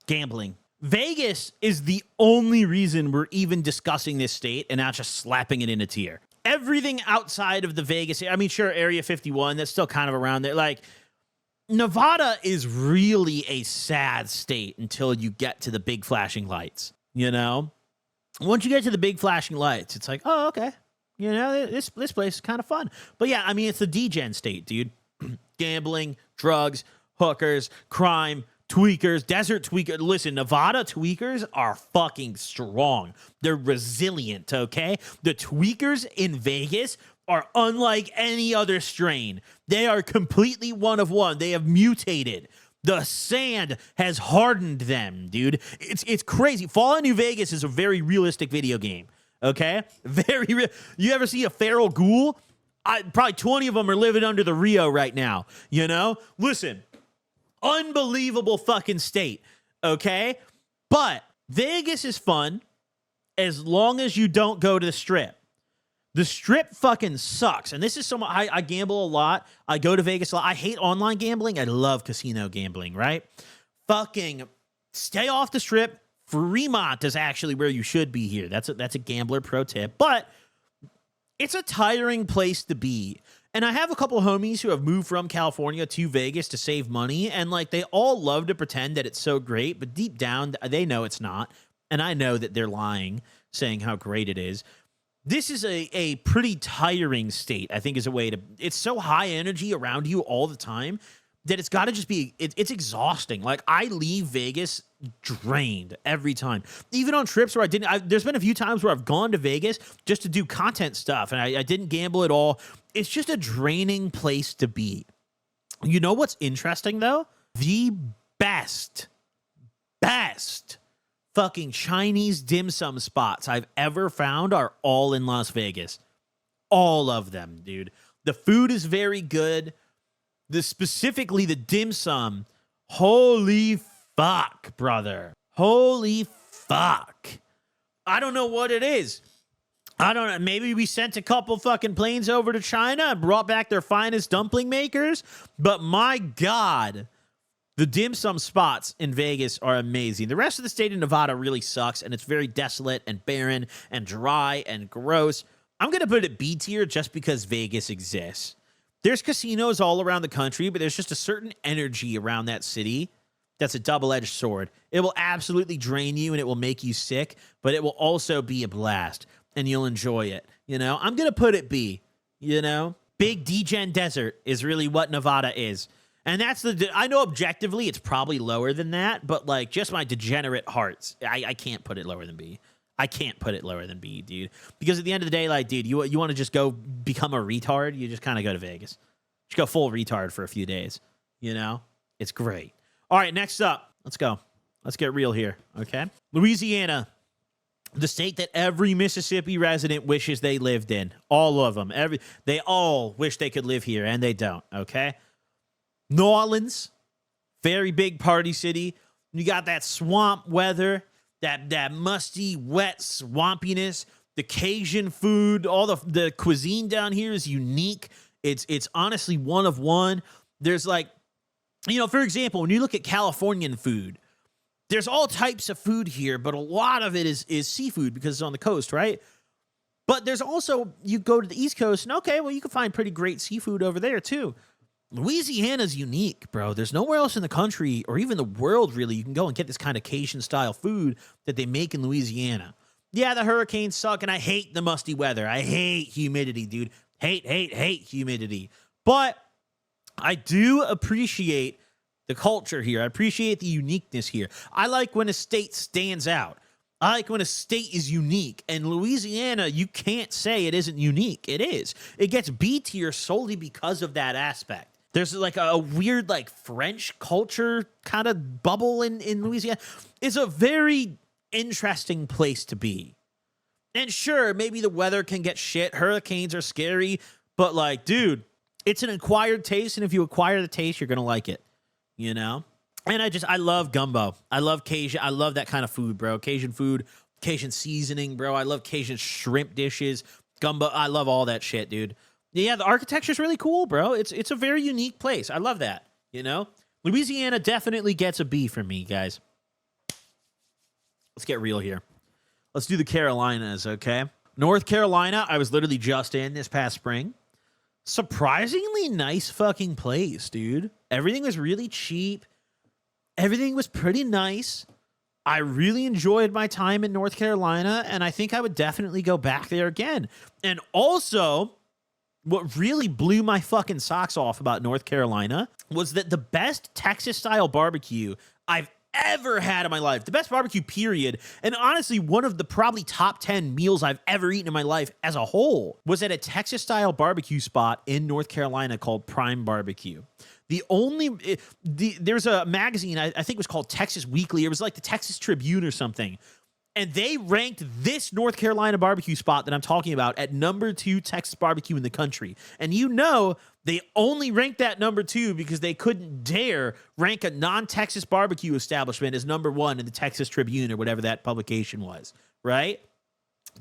Gambling. Vegas is the only reason we're even discussing this state and not just slapping it in a tier. Everything outside of the Vegas, I mean, sure, Area 51, that's still kind of around there. Like, Nevada is really a sad state until you get to the big flashing lights, you know? Once you get to the big flashing lights, it's like, oh, okay. You know, this place is kind of fun. But yeah, I mean, it's the DGen state, dude. Gambling, drugs, hookers, crime, tweakers, desert tweakers. Listen, Nevada tweakers are fucking strong. They're resilient, okay? The tweakers in Vegas are unlike any other strain. They are completely one of one. They have mutated. The sand has hardened them, dude. It's crazy. Fallout New Vegas is a very realistic video game, okay? Very real. You ever see a feral ghoul? Probably 20 of them are living under the Rio right now, you know? Listen. Unbelievable fucking state, okay? But Vegas is fun as long as you don't go to the Strip. The Strip fucking sucks. And this is so much, I gamble a lot. I go to Vegas a lot. I hate online gambling. I love casino gambling, right? Fucking stay off the Strip. Fremont is actually where you should be here. That's a gambler pro tip. But it's a tiring place to be. And I have a couple homies who have moved from California to Vegas to save money, and like they all love to pretend that it's so great, but deep down they know it's not. And I know that they're lying, saying how great it is. This is a pretty tiring state, I think, is a way to. It's so high energy around you all the time that it's got to just be. It's exhausting. Like I leave Vegas drained every time, even on trips where I didn't. There's been a few times where I've gone to Vegas just to do content stuff, and I didn't gamble at all. It's just a draining place to be. You know what's interesting, though? The best fucking Chinese dim sum spots I've ever found are all in Las Vegas. All of them, dude. The food is very good. Specifically the dim sum. Holy fuck, brother. Holy fuck. I don't know what it is. I don't know. Maybe we sent a couple fucking planes over to China and brought back their finest dumpling makers. But my God, the dim sum spots in Vegas are amazing. The rest of the state of Nevada really sucks, and it's very desolate and barren and dry and gross. I'm going to put it B tier just because Vegas exists. There's casinos all around the country, but there's just a certain energy around that city that's a double-edged sword. It will absolutely drain you, and it will make you sick, but it will also be a blast. And you'll enjoy it, you know? I'm going to put it B, you know? Big DGen desert is really what Nevada is. And that's I know objectively it's probably lower than that, but like just my degenerate hearts, I can't put it lower than B. I can't put it lower than B, dude. Because at the end of the day, like, dude, you want to just go become a retard, you just kind of go to Vegas. Just go full retard for a few days. You know? It's great. All right, next up. Let's go. Let's get real here, okay? Louisiana, the state that every Mississippi resident wishes they lived in. All of them. They all wish they could live here, and they don't, okay? New Orleans, very big party city. You got that swamp weather, that musty, wet swampiness, the Cajun food, all the cuisine down here is unique. It's honestly one of one. There's like, you know, for example, when you look at Californian food, there's all types of food here, but a lot of it is seafood because it's on the coast, right? But there's also, you go to the East Coast, and okay, well, you can find pretty great seafood over there, too. Louisiana's unique, bro. There's nowhere else in the country, or even the world, really, you can go and get this kind of Cajun-style food that they make in Louisiana. Yeah, the hurricanes suck, and I hate the musty weather. I hate humidity, dude. Hate humidity. But I do appreciate the culture here. I appreciate the uniqueness here. I like when a state stands out. I like when a state is unique. And Louisiana, you can't say it isn't unique. It is. It gets B tier solely because of that aspect. There's like a weird like French culture kind of bubble in Louisiana. It's a very interesting place to be. And sure, maybe the weather can get shit. Hurricanes are scary. But like, dude, it's an acquired taste. And if you acquire the taste, you're going to like it. You know? And I love gumbo. I love Cajun. I love that kind of food, bro. Cajun food, Cajun seasoning, bro. I love Cajun shrimp dishes, gumbo. I love all that shit, dude. Yeah, the architecture's really cool, bro. It's a very unique place. I love that, you know? Louisiana definitely gets a B from me, guys. Let's get real here. Let's do the Carolinas, okay? North Carolina, I was literally just in this past spring. Surprisingly nice fucking place, dude. Everything was really cheap. Everything was pretty nice. I really enjoyed my time in North Carolina, and I think I would definitely go back there again. And also, what really blew my fucking socks off about North Carolina was that the best Texas-style barbecue I've ever had in my life, the best barbecue period, and honestly, one of the probably top 10 meals I've ever eaten in my life as a whole, was at a Texas-style barbecue spot in North Carolina called Prime Barbecue. There's a magazine, I think it was called Texas Weekly. It was like the Texas Tribune or something. And they ranked this North Carolina barbecue spot that I'm talking about at number 2 Texas barbecue in the country. And you know, they only ranked that number 2 because they couldn't dare rank a non-Texas barbecue establishment as number 1 in the Texas Tribune or whatever that publication was, right?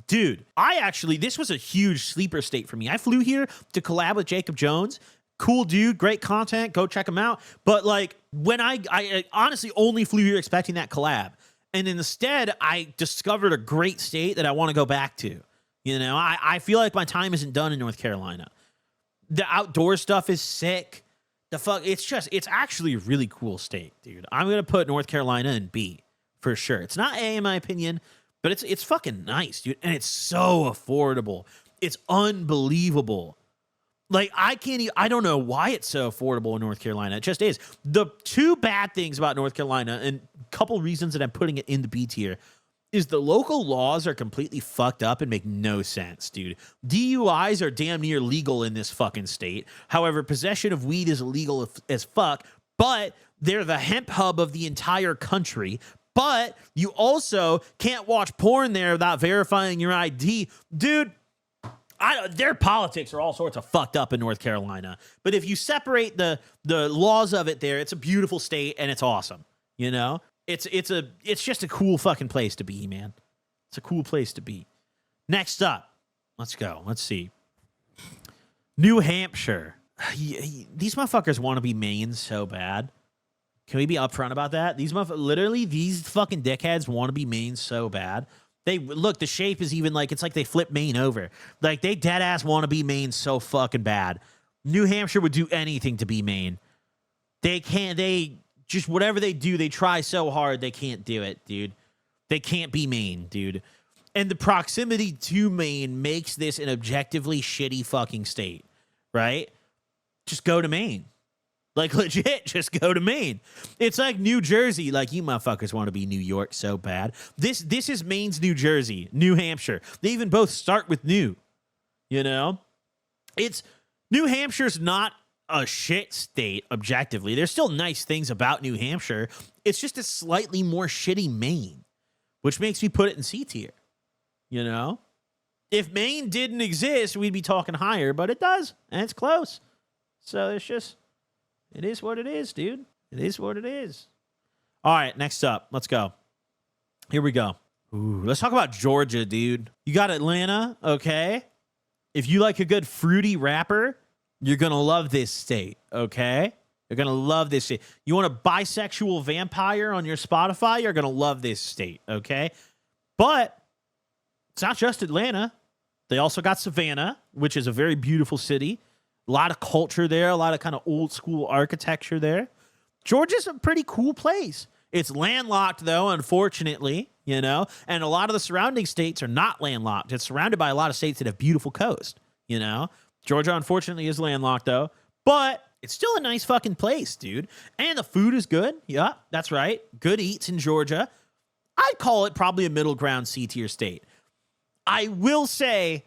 Dude, this was a huge sleeper state for me. I flew here to collab with Jacob Jones. Cool dude, great content, go check him out. But like, when I honestly only flew here expecting that collab. And instead, I discovered a great state that I want to go back to. You know, I feel like my time isn't done in North Carolina. The outdoor stuff is sick. It's actually a really cool state, dude. I'm going to put North Carolina in B for sure. It's not A in my opinion, but it's fucking nice, dude. And it's so affordable. It's unbelievable. Like, I don't know why it's so affordable in North Carolina. It just is. The two bad things about North Carolina, and a couple reasons that I'm putting it in the B tier, is the local laws are completely fucked up and make no sense, dude. DUIs are damn near legal in this fucking state. However, possession of weed is illegal as fuck, but they're the hemp hub of the entire country. But you also can't watch porn there without verifying your ID. Dude, their politics are all sorts of fucked up in North Carolina. But if you separate the laws of it there, it's a beautiful state and it's awesome. You know? It's just a cool fucking place to be, man. It's a cool place to be. Next up, let's go. Let's see. New Hampshire. These motherfuckers want to be Maine so bad. Can we be upfront about that? These fucking dickheads want to be Maine so bad. The shape is even like, it's like they flip Maine over. Like, they dead ass want to be Maine so fucking bad. New Hampshire would do anything to be Maine. Just whatever they do, they try so hard, they can't do it, dude. They can't be Maine, dude. And the proximity to Maine makes this an objectively shitty fucking state, right? Just go to Maine. Like, legit, just go to Maine. It's like New Jersey. Like, you motherfuckers want to be New York so bad. This is Maine's New Jersey, New Hampshire. They even both start with new, you know? New Hampshire's not a shit state objectively. There's still nice things about New Hampshire. It's just a slightly more shitty Maine, which makes me put it in C tier. You know? If Maine didn't exist, we'd be talking higher, but it does, and it's close. So it's just, it is what it is, dude. It is what it is. All right, next up. Let's go. Here we go. Ooh, let's talk about Georgia, dude. You got Atlanta, okay? If you like a good fruity wrapper, you're going to love this state, okay? You're going to love this state. You want a bisexual vampire on your Spotify? You're going to love this state, okay? But it's not just Atlanta. They also got Savannah, which is a very beautiful city. A lot of culture there, a lot of kind of old school architecture there. Georgia's a pretty cool place. It's landlocked, though, unfortunately, you know, and a lot of the surrounding states are not landlocked. It's surrounded by a lot of states that have beautiful coast, you know. Georgia, unfortunately, is landlocked, though, but it's still a nice fucking place, dude. And the food is good. Yeah, that's right. Good eats in Georgia. I'd call it probably a middle ground C-tier state. I will say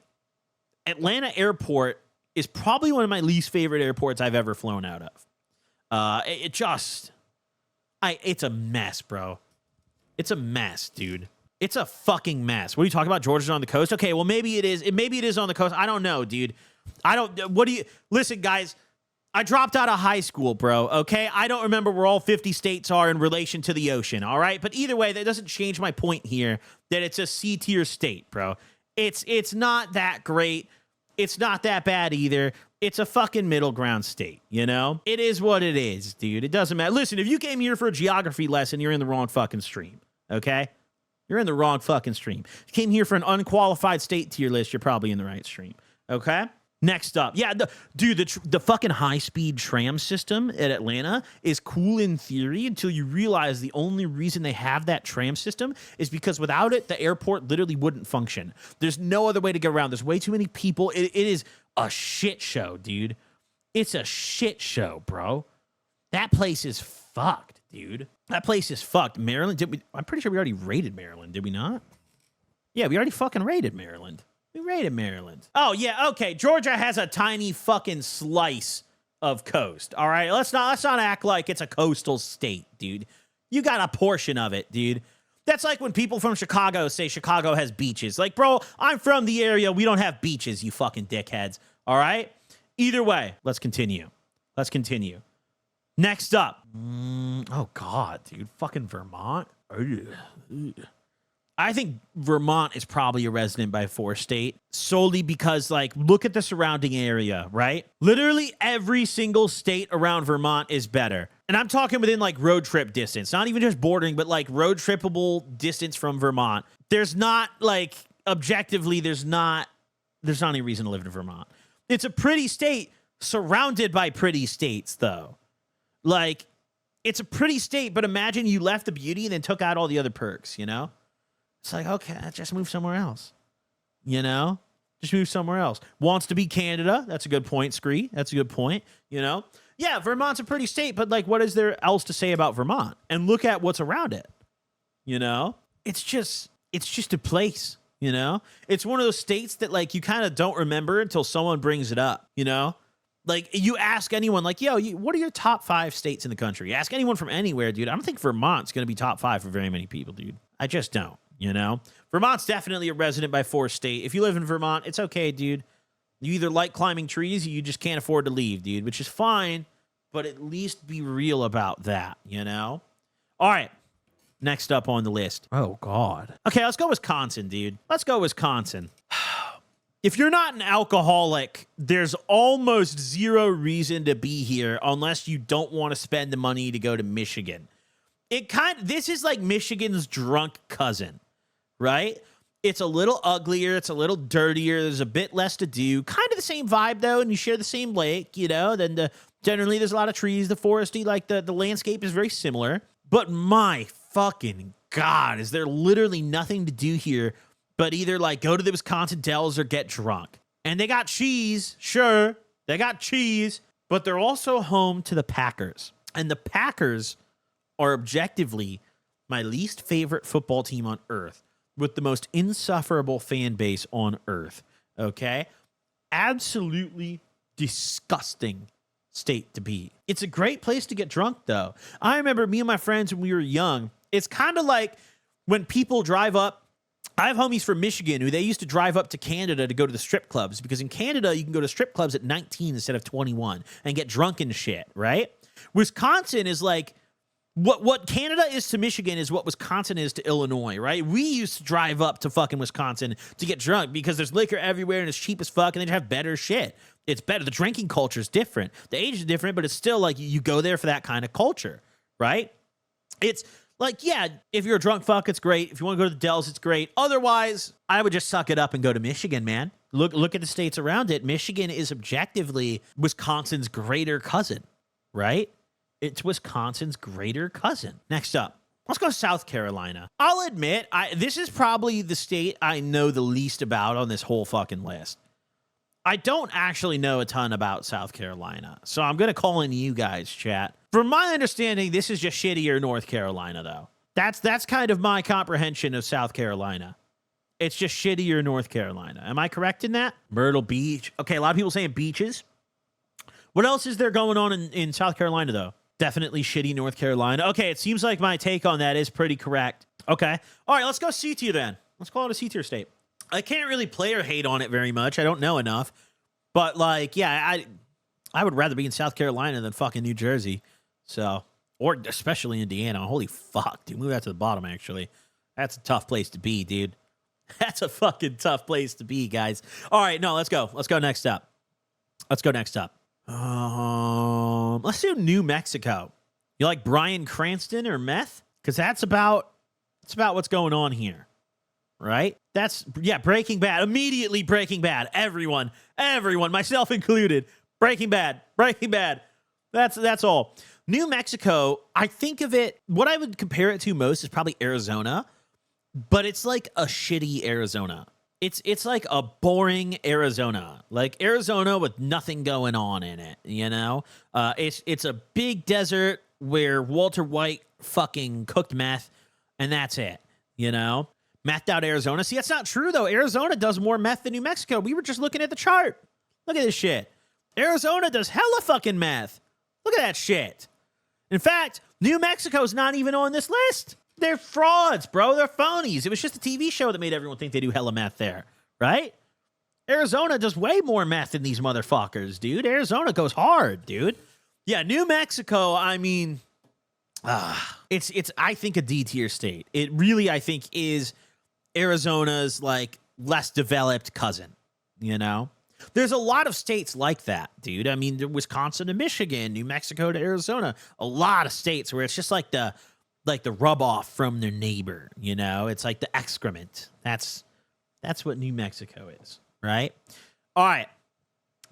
Atlanta Airport is probably one of my least favorite airports I've ever flown out of. It's a mess, bro. It's a mess, dude. It's a fucking mess. What are you talking about? Georgia's on the coast? Okay, well, maybe it is. Maybe it is on the coast. I don't know, dude. Listen, guys, I dropped out of high school, bro, okay? I don't remember where all 50 states are in relation to the ocean, all right? But either way, that doesn't change my point here that it's a C-tier state, bro. It's not that great. It's not that bad either. It's a fucking middle ground state, you know? It is what it is, dude. It doesn't matter. Listen, if you came here for a geography lesson, you're in the wrong fucking stream, okay? You're in the wrong fucking stream. If you came here for an unqualified state tier list, you're probably in the right stream, okay? Next up. Yeah, the fucking high-speed tram system at Atlanta is cool in theory until you realize the only reason they have that tram system is because without it, the airport literally wouldn't function. There's no other way to get around. There's way too many people. It is a shit show, dude. It's a shit show, bro. That place is fucked, dude. That place is fucked. Maryland, I'm pretty sure we already rated Maryland, did we not? Yeah, we already fucking rated Maryland. We rated Maryland. Oh, yeah, okay. Georgia has a tiny fucking slice of coast, all right? Let's not act like it's a coastal state, dude. You got a portion of it, dude. That's like when people from Chicago say Chicago has beaches. Like, bro, I'm from the area. We don't have beaches, you fucking dickheads, all right? Either way, let's continue. Next up. Oh, God, dude. Fucking Vermont. I think Vermont is probably a resident by 4 state solely because, like, look at the surrounding area, right? Literally every single state around Vermont is better. And I'm talking within, like, road trip distance, not even just bordering, but, like, road trippable distance from Vermont. There's not, like, objectively, there's not any reason to live in Vermont. It's a pretty state surrounded by pretty states, though. Like, it's a pretty state, but imagine you left the beauty and then took out all the other perks, you know? It's like, okay, just move somewhere else. You know? Just move somewhere else. Wants to be Canada. That's a good point, Scree. That's a good point, you know? Yeah, Vermont's a pretty state, but, like, what is there else to say about Vermont? And look at what's around it, you know? It's just a place, you know? It's one of those states that, like, you kind of don't remember until someone brings it up, you know? Like, you ask anyone, like, yo, what are your top 5 states in the country? You ask anyone from anywhere, dude. I don't think Vermont's going to be top 5 for very many people, dude. I just don't. You know, Vermont's definitely a resident by 4 state. If you live in Vermont, it's okay, dude. You either like climbing trees or you just can't afford to leave, dude, which is fine, but at least be real about that, you know? All right. Next up on the list. Oh, God. Okay, let's go Wisconsin, dude. Let's go Wisconsin. If you're not an alcoholic, there's almost zero reason to be here unless you don't want to spend the money to go to Michigan. This is like Michigan's drunk cousin. Right? It's a little uglier. It's a little dirtier. There's a bit less to do. Kind of the same vibe, though, and you share the same lake, you know? Then generally there's a lot of trees. The foresty, like the landscape is very similar. But my fucking God, is there literally nothing to do here but either, like, go to the Wisconsin Dells or get drunk. And they got cheese. Sure, they got cheese. But they're also home to the Packers. And the Packers are objectively my least favorite football team on earth, with the most insufferable fan base on earth, okay? Absolutely disgusting state to be. It's a great place to get drunk, though. I remember me and my friends when we were young. It's kind of like when people drive up. I have homies from Michigan who they used to drive up to Canada to go to the strip clubs, because in Canada, you can go to strip clubs at 19 instead of 21 and get drunk and shit, right? Wisconsin is like, what Canada is to Michigan is what Wisconsin is to Illinois, right? We used to drive up to fucking Wisconsin to get drunk because there's liquor everywhere and it's cheap as fuck and they have better shit. It's better. The drinking culture is different. The age is different, but it's still like you go there for that kind of culture, right? It's like, yeah, if you're a drunk fuck, it's great. If you want to go to the Dells, it's great. Otherwise, I would just suck it up and go to Michigan, man. Look at the states around it. Michigan is objectively Wisconsin's greater cousin, right? It's Wisconsin's greater cousin. Next up, let's go South Carolina. I'll admit, this is probably the state I know the least about on this whole fucking list. I don't actually know a ton about South Carolina, so I'm going to call in you guys, chat. From my understanding, this is just shittier North Carolina, though. That's kind of my comprehension of South Carolina. It's just shittier North Carolina. Am I correct in that? Myrtle Beach. Okay, a lot of people saying beaches. What else is there going on in South Carolina, though? Definitely shitty North Carolina. Okay, it seems like my take on that is pretty correct. Okay. All right, let's go C tier then. Let's call it a C tier state. I can't really play or hate on it very much. I don't know enough. But, like, yeah, I would rather be in South Carolina than fucking New Jersey. So, or especially Indiana. Holy fuck, dude. Move that to the bottom, actually. That's a tough place to be, dude. That's a fucking tough place to be, guys. All right, no, let's go. Let's go next up. Let's do New Mexico. You like Bryan Cranston or meth? Because that's about what's going on here, right? Breaking Bad. Immediately Breaking Bad. Everyone, myself included. Breaking Bad. That's all. New Mexico, I think of it, what I would compare it to most is probably Arizona, but it's like a shitty Arizona. It's like a boring Arizona, like Arizona with nothing going on in it, you know? It's a big desert where Walter White fucking cooked meth, and that's it, you know? Methed out Arizona. See, that's not true, though. Arizona does more meth than New Mexico. We were just looking at the chart. Look at this shit. Arizona does hella fucking meth. Look at that shit. In fact, New Mexico's not even on this list. They're frauds, bro. They're phonies. It was just a TV show that made everyone think they do hella meth there, right? Arizona does way more meth than these motherfuckers, dude. Arizona goes hard, dude. Yeah, New Mexico, I mean, it's I think a D tier state. It really, I think, is Arizona's like less developed cousin, you know? There's a lot of states like that, dude. I mean, Wisconsin to Michigan, New Mexico to Arizona, a lot of states where it's just like the rub off from their neighbor, you know? It's like the excrement. That's what New Mexico is, right? All right.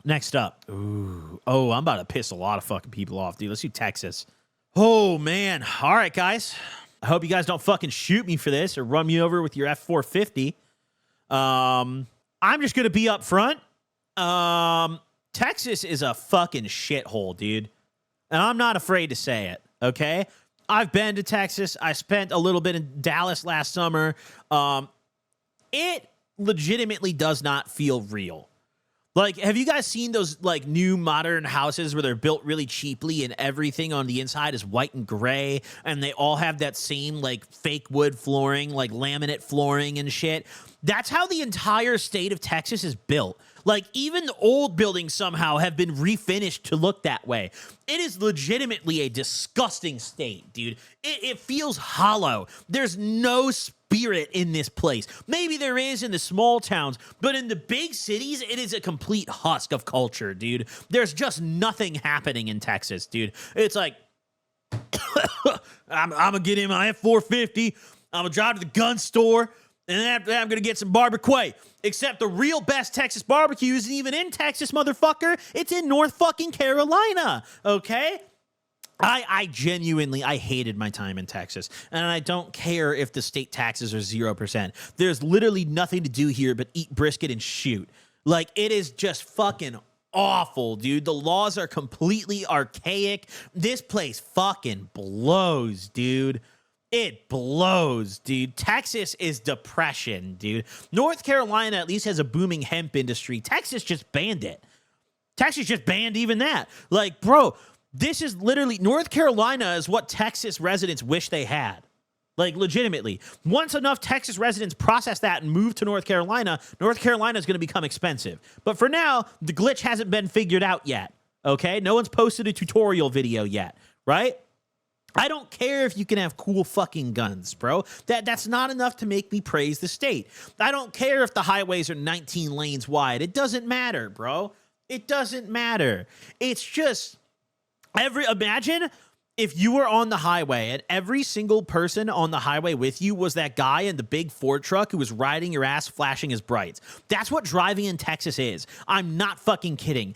Next up. Ooh. Oh, I'm about to piss a lot of fucking people off, dude. Let's do Texas. Oh, man. All right, guys. I hope you guys don't fucking shoot me for this or run me over with your F-450. I'm just going to be up front. Texas is a fucking shithole, dude. And I'm not afraid to say it, okay? I've been to Texas. I spent a little bit in Dallas last summer. It legitimately does not feel real. Like, have you guys seen those, like, new modern houses where they're built really cheaply and everything on the inside is white and gray and they all have that same, like, fake wood flooring, like laminate flooring and shit? That's how the entire state of Texas is built. Like, even the old buildings somehow have been refinished to look that way. It is legitimately a disgusting state, dude. It feels hollow. There's no spirit in this place. Maybe there is in the small towns, but in the big cities, it is a complete husk of culture, dude. There's just nothing happening in Texas, dude. It's like, I'm going to get in my F-450. I'm going to drive to the gun store. And after that, I'm going to get some barbecue. Except the real best Texas barbecue isn't even in Texas, motherfucker. It's in North fucking Carolina, okay? I genuinely hated my time in Texas. And I don't care if the state taxes are 0%. There's literally nothing to do here but eat brisket and shoot. Like, it is just fucking awful, dude. The laws are completely archaic. This place fucking blows, dude. It blows, dude. Texas is depression, dude. North Carolina at least has a booming hemp industry. Texas just banned it. Texas just banned even that. Like, bro, this is literally, North Carolina is what Texas residents wish they had. Like, legitimately. Once enough Texas residents process that and move to North Carolina is going to become expensive. But for now, the glitch hasn't been figured out yet, okay? No one's posted a tutorial video yet, right? I don't care if you can have cool fucking guns, bro. That's not enough to make me praise the state. I don't care if the highways are 19 lanes wide. It doesn't matter, bro. It doesn't matter. It's just, imagine if you were on the highway and every single person on the highway with you was that guy in the big Ford truck who was riding your ass, flashing his brights. That's what driving in Texas is. I'm not fucking kidding.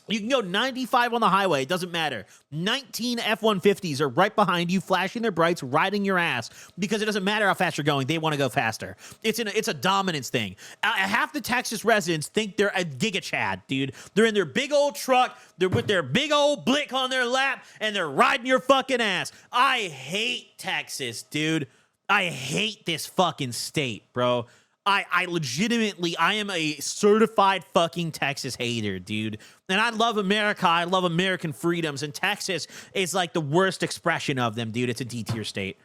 You can go 95 on the highway. It doesn't matter. 19 F-150s are right behind you, flashing their brights, riding your ass, because it doesn't matter how fast you're going. They want to go faster. It's a dominance thing. Half the Texas residents think they're a Giga Chad, dude. They're in their big old truck. They're with their big old blick on their lap, and they're riding your fucking ass. I hate Texas, dude. I hate this fucking state, bro. I legitimately, I am a certified fucking Texas hater, dude. And I love America. I love American freedoms. And Texas is like the worst expression of them, dude. It's a D-tier state.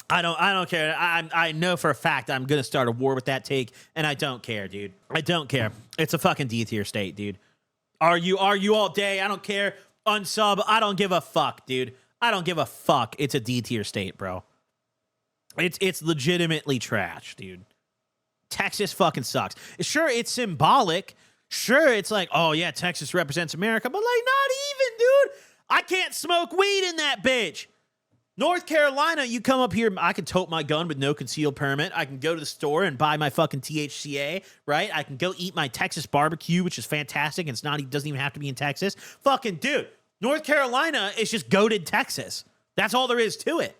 I don't care. I know for a fact I'm going to start a war with that take. And I don't care, dude. I don't care. It's a fucking D-tier state, dude. Are you all day? I don't care. Unsub. I don't give a fuck, dude. I don't give a fuck. It's a D-tier state, bro. It's legitimately trash, dude. Texas fucking sucks. Sure, it's symbolic. Sure, it's like, oh yeah, Texas represents America, but like not even, dude. I can't smoke weed in that bitch. North Carolina, you come up here, I can tote my gun with no concealed permit. I can go to the store and buy my fucking THCA, right? I can go eat my Texas barbecue, which is fantastic. And it doesn't even have to be in Texas. Fucking dude, North Carolina is just goated Texas. That's all there is to it.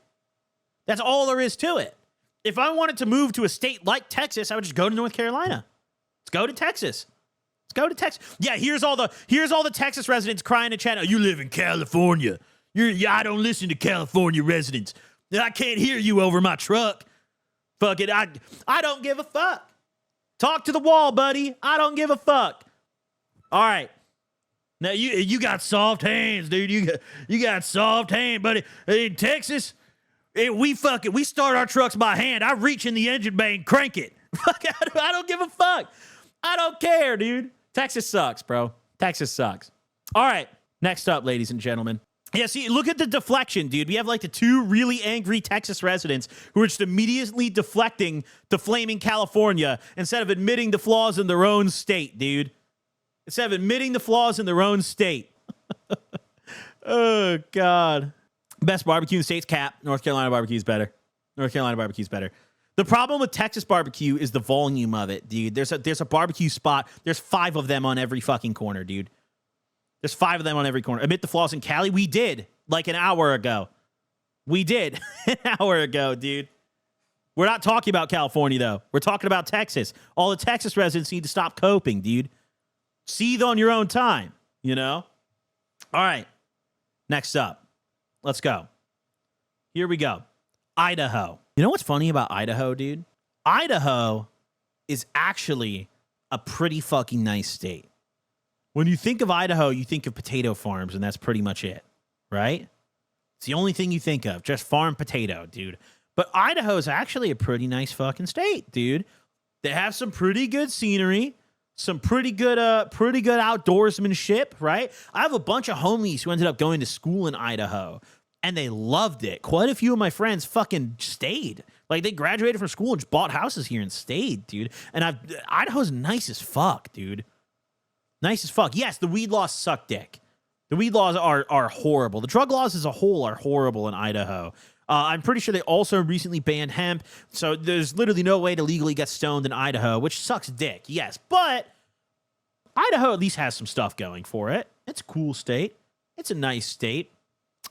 That's all there is to it. If I wanted to move to a state like Texas, I would just go to North Carolina. Let's go to Texas. Let's go to Texas. Yeah, here's all the Texas residents crying in chat. Oh, you live in California. I don't listen to California residents. I can't hear you over my truck. Fuck it. I don't give a fuck. Talk to the wall, buddy. I don't give a fuck. All right. Now you got soft hands, dude. You got soft hands, buddy. In Texas, we start our trucks by hand. I reach in the engine bay and crank it. Fuck, I don't give a fuck. I don't care, dude. Texas sucks, bro. Texas sucks. All right. Next up, ladies and gentlemen. Yeah, see, look at the deflection, dude. We have like the two really angry Texas residents who are just immediately deflecting to flaming California instead of admitting the flaws in their own state, dude. Instead of admitting the flaws in their own state. Oh, God. Best barbecue in the state's Cap. North Carolina barbecue is better. North Carolina barbecue is better. The problem with Texas barbecue is the volume of it, dude. There's a barbecue spot. There's 5 of them on every fucking corner, dude. There's 5 of them on every corner. Admit the flaws in Cali? We did. Like an hour ago. We did. An hour ago, dude. We're not talking about California, though. We're talking about Texas. All the Texas residents need to stop coping, dude. Seethe on your own time, you know? All right. Next up. Let's go. Here we go. Idaho. You know what's funny about Idaho, dude? Idaho is actually a pretty fucking nice state. When you think of Idaho, you think of potato farms, and that's pretty much it, right? It's the only thing you think of, just farm potato, dude. But Idaho is actually a pretty nice fucking state, dude. They have some pretty good scenery, some pretty good outdoorsmanship, right? I have a bunch of homies who ended up going to school in Idaho, and they loved it. Quite a few of my friends fucking stayed. Like, they graduated from school and just bought houses here and stayed, dude. And Idaho's nice as fuck, dude. Nice as fuck. Yes, the weed laws suck dick. The weed laws are horrible. The drug laws as a whole are horrible in Idaho. I'm pretty sure they also recently banned hemp, so there's literally no way to legally get stoned in Idaho, which sucks dick, yes. But Idaho at least has some stuff going for it. It's a cool state. It's a nice state.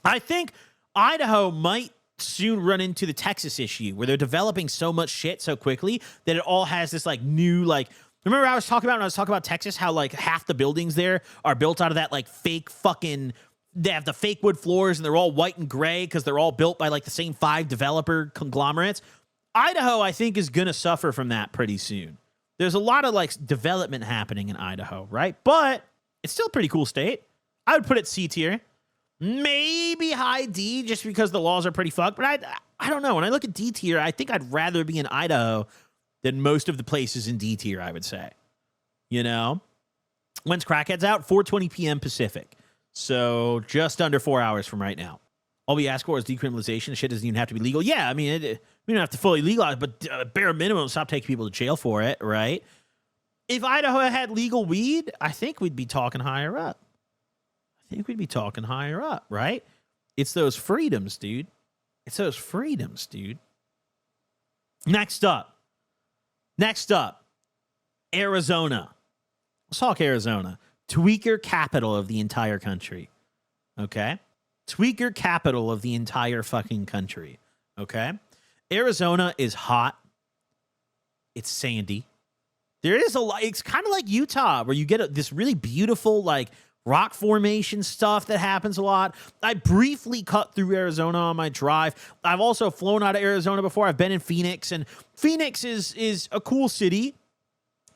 I think Idaho might soon run into the Texas issue where they're developing so much shit so quickly that it all has this like new like. Remember I was talking about when I was talking about Texas how like half the buildings there are built out of that like fake fucking. They have the fake wood floors and they're all white and gray because they're all built by like the same 5 developer conglomerates. Idaho, I think, is gonna suffer from that pretty soon. There's a lot of like development happening in Idaho, right? But it's still a pretty cool state. I would put it C tier, maybe high D, just because the laws are pretty fucked. But I don't know. When I look at D tier, I think I'd rather be in Idaho than most of the places in D tier, I would say. You know? When's Crackheads out? 4:20 p.m. Pacific. So just under 4 hours from right now. All we ask for is decriminalization. Shit doesn't even have to be legal. Yeah, I mean, we don't have to fully legalize, but bare minimum, stop taking people to jail for it, right? If Idaho had legal weed, I think we'd be talking higher up. Right? It's those freedoms, dude. Next up, Arizona. Let's talk Arizona. Tweaker capital of the entire country. Okay? Tweaker capital of the entire fucking country. Okay? Arizona is hot. It's sandy. There is a lot. It's kind of like Utah, where you get this really beautiful, like, rock formation stuff that happens a lot. I briefly cut through Arizona on my drive. I've also flown out of Arizona before. I've been in Phoenix, and Phoenix is a cool city.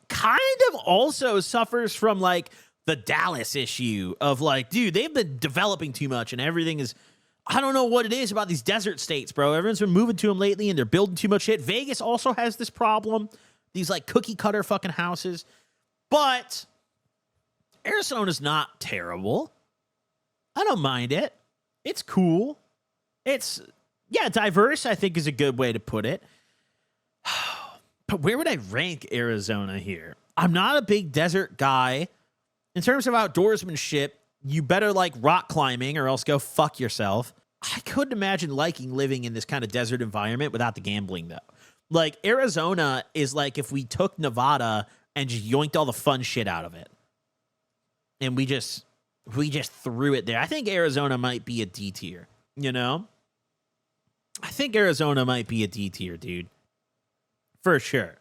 Kind of also suffers from, like, the Dallas issue of, like, dude, they've been developing too much, and everything is... I don't know what it is about these desert states, bro. Everyone's been moving to them lately, and they're building too much shit. Vegas also has this problem. These, like, cookie-cutter fucking houses. But Arizona's not terrible. I don't mind it. It's cool. It's, yeah, diverse, I think, is a good way to put it. But where would I rank Arizona here? I'm not a big desert guy. In terms of outdoorsmanship, you better like rock climbing or else go fuck yourself. I couldn't imagine liking living in this kind of desert environment without the gambling, though. Like, Arizona is like if we took Nevada and just yoinked all the fun shit out of it. And we just threw it there. I think Arizona might be a D tier, you know? I think Arizona might be a D tier, dude. For sure.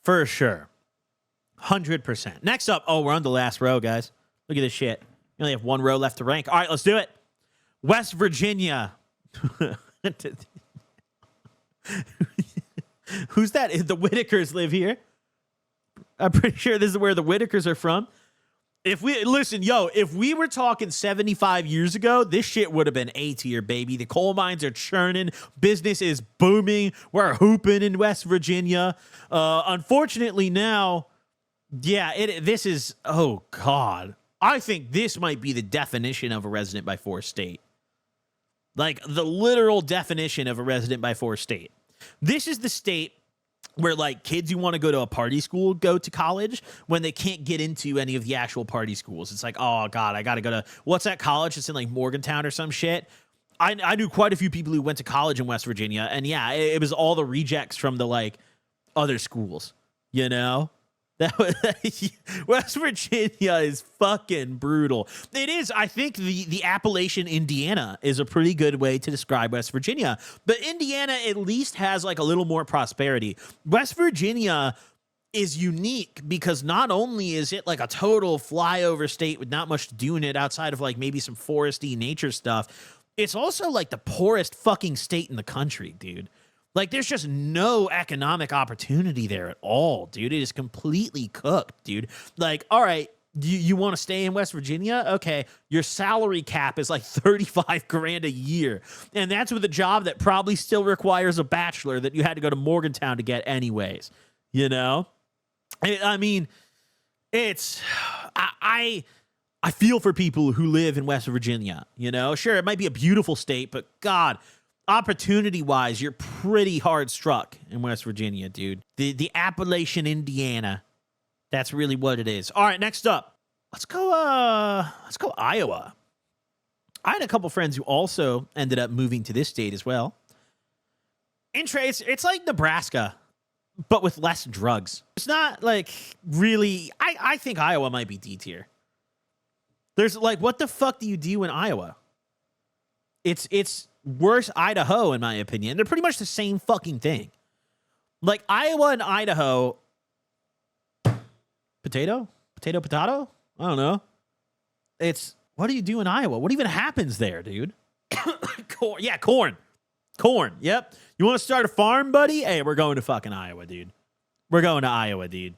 100%. Next up, we're on the last row, guys. Look at this shit. We only have one row left to rank. All right, let's do it. West Virginia. Who's that? The Whitakers live here. I'm pretty sure this is where the Whitakers are from. If we were talking 75 years ago, this shit would have been A tier, baby. The coal mines are churning. Business is booming. We're hooping in West Virginia. Unfortunately now, yeah, this is, oh God. I think this might be the definition of a resident by force state. Like, the literal definition of a resident by force state. This is the state where, like, kids who want to go to a party school go to college when they can't get into any of the actual party schools. It's like, oh, God, I got to go to, what's that college? It's in, like, Morgantown or some shit. I knew quite a few people who went to college in West Virginia, and, yeah, it was all the rejects from the, like, other schools, you know? West Virginia is fucking brutal. It is. I think the appellation Indiana is a pretty good way to describe West Virginia. But Indiana at least has like a little more prosperity. West Virginia is unique because not only is it like a total flyover state with not much to do in it outside of like maybe some foresty nature stuff, it's also like the poorest fucking state in the country, dude. Like, there's just no economic opportunity there at all, dude. It is completely cooked, dude. Like, all right, you want to stay in West Virginia? Okay, your salary cap is like $35,000 a year. And that's with a job that probably still requires a bachelor that you had to go to Morgantown to get anyways, you know? I mean, it's... I feel for people who live in West Virginia, you know? Sure, it might be a beautiful state, but God... opportunity-wise, you're pretty hard struck in West Virginia, dude. The appellation Indiana. That's really what it is. All right, next up. Let's go Iowa. I had a couple friends who also ended up moving to this state as well. It's like Nebraska, but with less drugs. It's not like really... I think Iowa might be D tier. There's like, what the fuck do you do in Iowa? It's worse Idaho, in my opinion. They're pretty much the same fucking thing. Like, Iowa and Idaho... Potato? I don't know. It's... What do you do in Iowa? What even happens there, dude? Corn. Yeah, corn. Corn, yep. You want to start a farm, buddy? Hey, we're going to fucking Iowa, dude. We're going to Iowa, dude.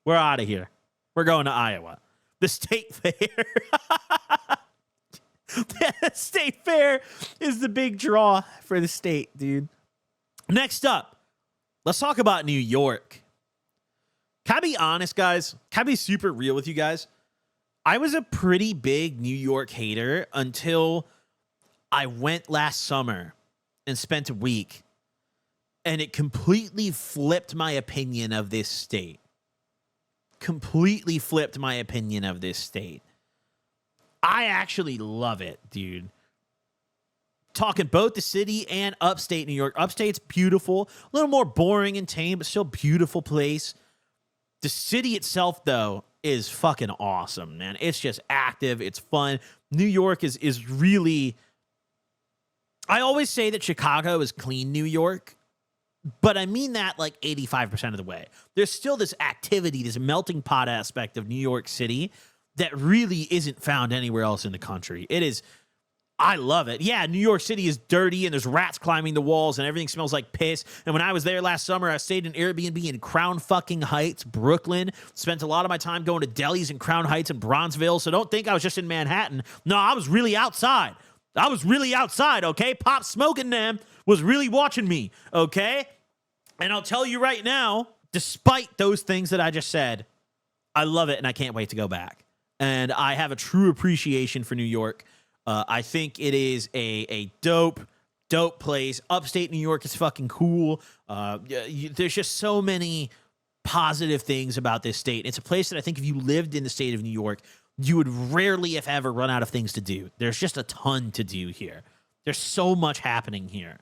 We're out of here. We're going to Iowa. The state fair. The state fair is the big draw for the state, dude. Next up, let's talk about New York. Can I be honest, guys? Can I be super real with you guys? I was a pretty big New York hater until I went last summer and spent a week, and it completely flipped my opinion of this state. Completely flipped my opinion of this state. I actually love it, dude. Talking both the city and upstate New York. Upstate's beautiful, a little more boring and tame, but still beautiful place. The city itself, though, is fucking awesome, man. It's just active. It's fun. New York is really... I always say that Chicago is clean New York, but I mean that like 85% of the way. There's still this activity, this melting pot aspect of New York City that really isn't found anywhere else in the country. It is... I love it. Yeah, New York City is dirty and there's rats climbing the walls and everything smells like piss. And when I was there last summer, I stayed in Airbnb in Crown fucking Heights, Brooklyn. Spent a lot of my time going to delis in Crown Heights and Bronzeville. So don't think I was just in Manhattan. No, I was really outside. I was really outside, okay? Pop Smoking them was really watching me, okay? And I'll tell you right now, despite those things that I just said, I love it and I can't wait to go back. And I have a true appreciation for New York. I think it is a dope place. Upstate New York is fucking cool. There's just so many positive things about this state. It's a place that I think if you lived in the state of New York, you would rarely, if ever, run out of things to do. There's just a ton to do here. There's so much happening here.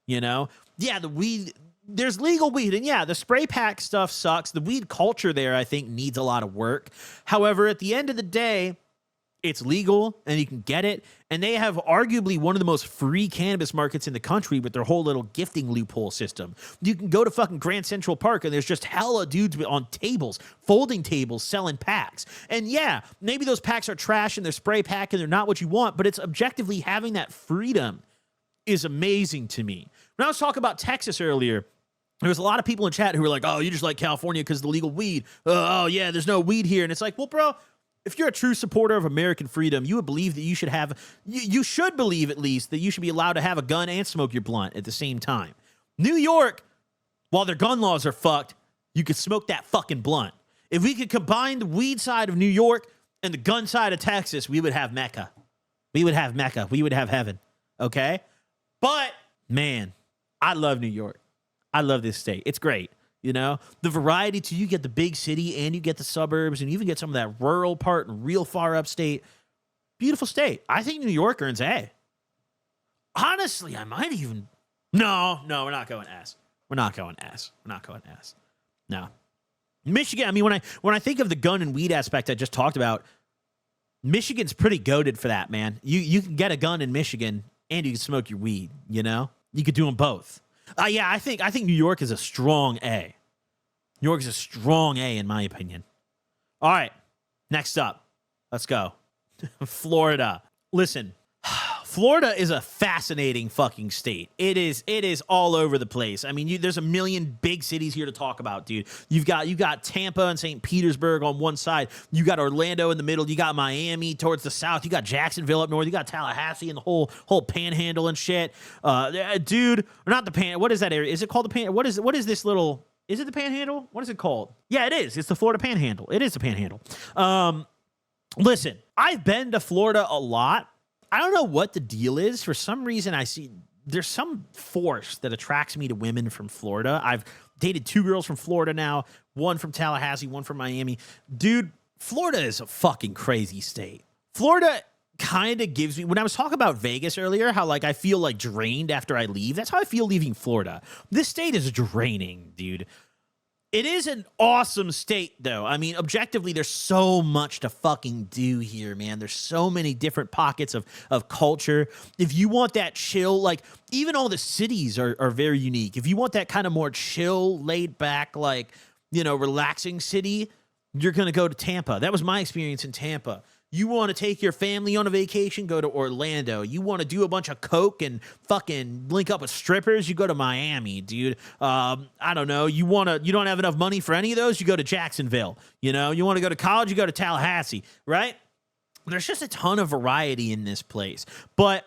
You know? Yeah, the weed... There's legal weed, and yeah, the spray pack stuff sucks. The weed culture there, I think, needs a lot of work. However, at the end of the day... It's legal and you can get it. And they have arguably one of the most free cannabis markets in the country with their whole little gifting loophole system. You can go to fucking Grand Central Park and there's just hella dudes on tables, folding tables, selling packs. And yeah, maybe those packs are trash and they're spray pack and they're not what you want, but it's objectively having that freedom is amazing to me. When I was talking about Texas earlier, there was a lot of people in chat who were like, oh, you just like California because of the legal weed. Oh, yeah, there's no weed here. And it's like, well, bro, if you're a true supporter of American freedom, you would believe that you should have, you should believe at least that you should be allowed to have a gun and smoke your blunt at the same time. New York, while their gun laws are fucked, you could smoke that fucking blunt. If we could combine the weed side of New York and the gun side of Texas, we would have Mecca. We would have Mecca. We would have heaven. Okay? But, man, I love New York. I love this state. It's great. You know, the variety too. You get the big city and you get the suburbs and you even get some of that rural part and real far upstate. Beautiful state. I think New York earns A. Honestly, I might even. No, we're not going S. We're not going S. We're not going S. No. Michigan. I mean, when I think of the gun and weed aspect I just talked about, Michigan's pretty goated for that, man. You can get a gun in Michigan and you can smoke your weed. You know, you could do them both. Yeah, I think New York is a strong A. New York is a strong A in my opinion. All right, next up, let's go. Florida. Listen, Florida is a fascinating fucking state. It is all over the place. I mean, there's a million big cities here to talk about, dude. You got Tampa and St. Petersburg on one side. You got Orlando in the middle. You got Miami towards the south. You got Jacksonville up north. You got Tallahassee and the whole panhandle and shit. Dude, or not the pan. What is that area? Is it called the pan? What is this little? Is it the panhandle? What is it called? Yeah, it is. It's the Florida Panhandle. It is the panhandle. Listen, I've been to Florida a lot. I don't know what the deal is. For some reason, I see there's some force that attracts me to women from Florida. I've dated 2 girls from Florida now, one from Tallahassee, one from Miami. Dude, Florida is a fucking crazy state. Florida kind of gives me, when I was talking about Vegas earlier, how like I feel like drained after I leave. That's how I feel leaving Florida. This state is draining, dude. It is an awesome state, though. I mean, objectively, there's so much to fucking do here, man. There's so many different pockets of culture. If you want that chill, like, even all the cities are very unique. If you want that kind of more chill, laid back, like, you know, relaxing city, you're going to go to Tampa. That was my experience in Tampa. You want to take your family on a vacation, go to Orlando. You want to do a bunch of coke and fucking link up with strippers, you go to Miami, dude. I don't know. You don't have enough money for any of those, you go to Jacksonville. You know, you want to go to college, you go to Tallahassee, right? There's just a ton of variety in this place. But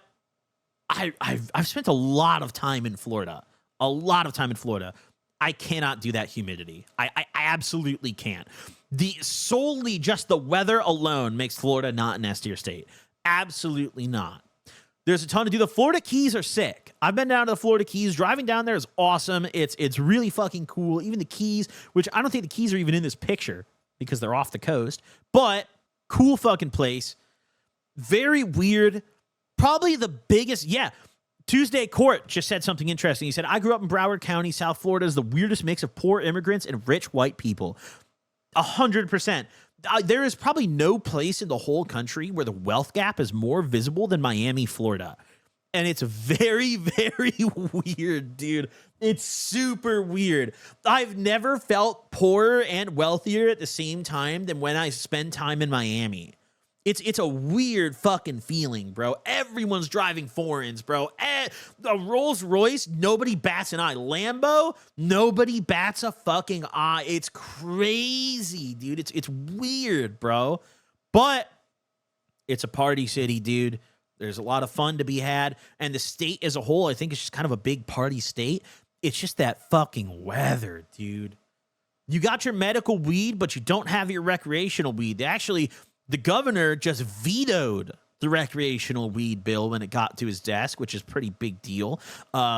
I've spent a lot of time in Florida. A lot of time in Florida. I cannot do that humidity. I absolutely can't. Solely just the weather alone makes Florida not an S tier state. Absolutely not. There's a ton to do. The Florida Keys are sick. I've been down to the Florida Keys. Driving down there is awesome. It's really fucking cool. Even the Keys, which I don't think the Keys are even in this picture because they're off the coast, but cool fucking place. Very weird. Probably the biggest, Tuesday Court just said something interesting. He said, I grew up in Broward County, South Florida is the weirdest mix of poor immigrants and rich white people. 100%. There is probably no place in the whole country where the wealth gap is more visible than Miami, Florida. And it's very, very weird, dude. It's super weird. I've never felt poorer and wealthier at the same time than when I spend time in Miami. It's a weird fucking feeling, bro. Everyone's driving foreigns, bro. A Rolls Royce, nobody bats an eye. Lambo, nobody bats a fucking eye. It's crazy, dude. It's weird, bro. But it's a party city, dude. There's a lot of fun to be had. And the state as a whole, I think it's just kind of a big party state. It's just that fucking weather, dude. You got your medical weed, but you don't have your recreational weed. The governor just vetoed the recreational weed bill when it got to his desk, which is a pretty big deal.